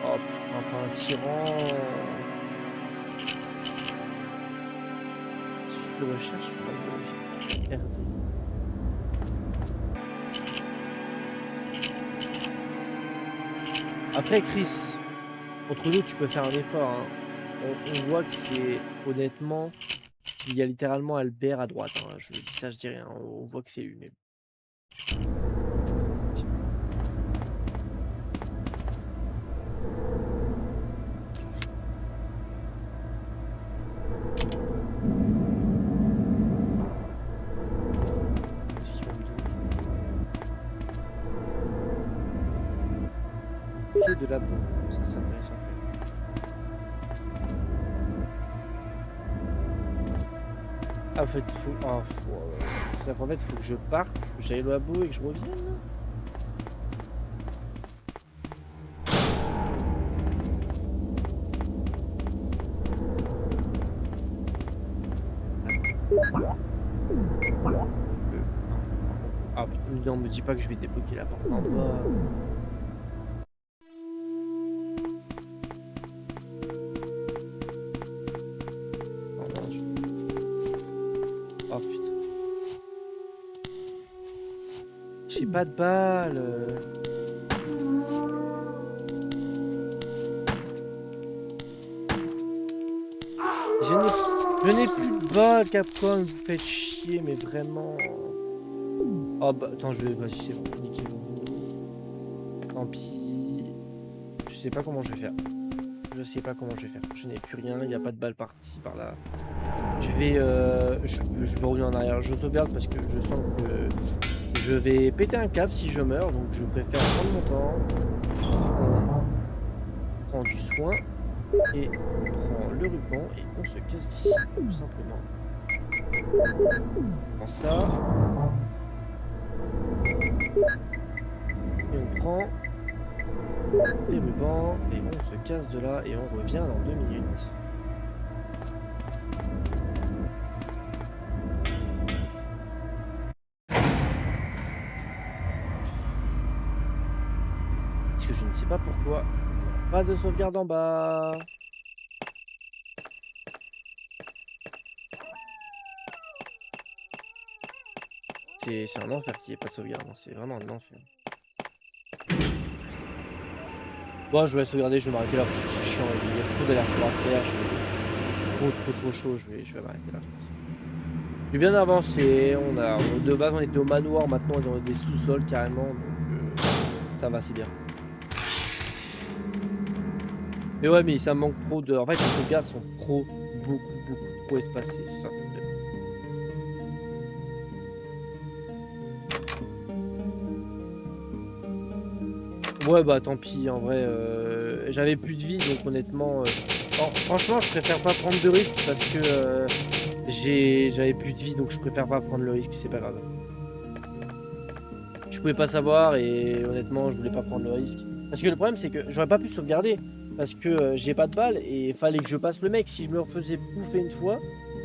Oh putain, pas un tyran. Je recherche sur la RD. Après Chris, entre nous tu peux faire un effort. Hein. On voit que c'est honnêtement qu'il y a littéralement Albert à droite. Hein. Je dis ça, je dis rien. On voit que c'est lui. Mais... de la bombe, ça c'est intéressant. Ah en fait faut... Oh, c'est en fait faut que je parte, que j'aille au labo et que je revienne. Ah putain, non, me dis pas que je vais débloquer la porte en bas. Oh putain. J'ai pas de balles. Je n'ai plus de balles, Capcom, vous faites chier, mais vraiment. Oh bah attends, je vais... Vas-y, c'est bon, niquer mon Windows. Tant pis. Je sais pas comment je vais faire. Je sais pas comment je vais faire. Je n'ai plus rien, il n'y a pas de balles par-ci, par-là. Je vais... je vais revenir en arrière. Je sauvegarde parce que je sens que je vais péter un câble si je meurs. Donc je préfère prendre mon temps. On prend du soin. Et on prend le ruban et on se casse d'ici, tout simplement. On prend ça. Et on prend les rubans et on se casse de là et on revient dans 2 minutes. Parce que je ne sais pas pourquoi. Pas de sauvegarde en bas. C'est un enfer qu'il n'y ait pas de sauvegarde. C'est vraiment un enfer. Bon, je vais sauvegarder, je vais m'arrêter là parce que c'est chiant. Il y a trop d'allers-retours à faire. Trop chaud. Je vais m'arrêter là, je pense. J'ai bien avancé, de base on était au manoir, maintenant on est dans des sous-sols carrément, donc ça va, c'est bien. Mais ouais, mais ça manque trop de... En fait, les sauvegardes sont beaucoup trop espacées, c'est ça le problème. Ouais, bah tant pis, en vrai, j'avais plus de vie, donc honnêtement... franchement, je préfère pas prendre de risques parce que j'avais plus de vie, donc je préfère pas prendre le risque, c'est pas grave. Je pouvais pas savoir et honnêtement, je voulais pas prendre le risque. Parce que le problème, c'est que j'aurais pas pu sauvegarder. Parce que j'ai pas de balles et fallait que je passe le mec. Si je me faisais bouffer une fois,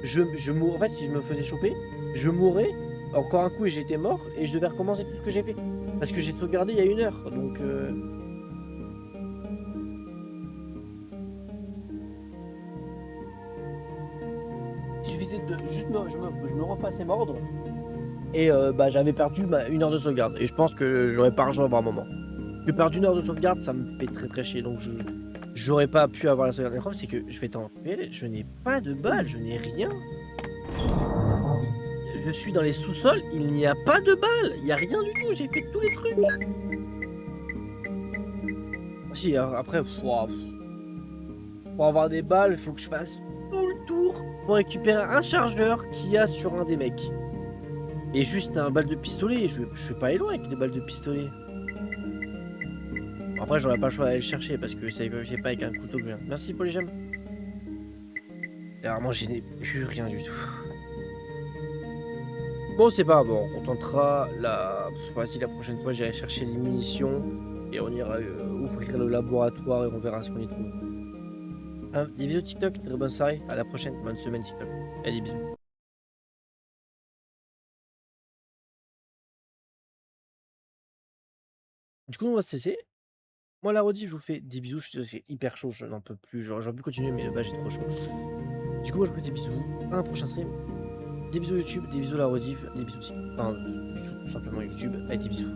je mourrais. En fait, si je me faisais choper, je mourrais. Encore un coup et j'étais mort. Et je devais recommencer tout ce que j'ai fait. Parce que j'ai sauvegardé il y a 1 heure. Donc... il suffisait de juste je me repassais mordre. Et bah, j'avais perdu 1 heure de sauvegarde. Et je pense que j'aurais pas rejoint à un moment. Que perdre 1 heure de sauvegarde, ça me fait très chier. Donc j'aurais pas pu avoir la sauvegarde. Le problème, c'est que je vais t'en PL, je n'ai pas de balles, je n'ai rien. Je suis dans les sous-sols, il n'y a pas de balles. Il n'y a rien du tout, j'ai fait tous les trucs. Si, après, pour avoir des balles, il faut que je fasse tout le tour pour récupérer un chargeur qu'il y a sur un des mecs. Et juste un balle de pistolet, je vais pas aller loin avec des balles de pistolet. Après, j'aurais pas le choix d'aller le chercher parce que c'est pas avec un couteau que je viens. Merci pour les gemmes. Et vraiment, je n'ai plus rien du tout. Bon, c'est pas grave, on tentera la... Vas-y, la prochaine fois, j'irai chercher les munitions et on ira ouvrir le laboratoire et on verra ce qu'on y trouve. Des bisous TikTok, très bonne soirée, à la prochaine, bonne semaine TikTok. Allez, bisous. Du coup, on va se laisser. Moi, la rediff, je vous fais des bisous. C'est hyper chaud, je n'en peux plus. J'aurais pu continuer, mais le bas, j'ai trop chaud. Du coup, moi, je vous fais des bisous. À un prochain stream. Des bisous YouTube, des bisous la rediff, des bisous. Enfin, tout simplement YouTube. Allez, des bisous.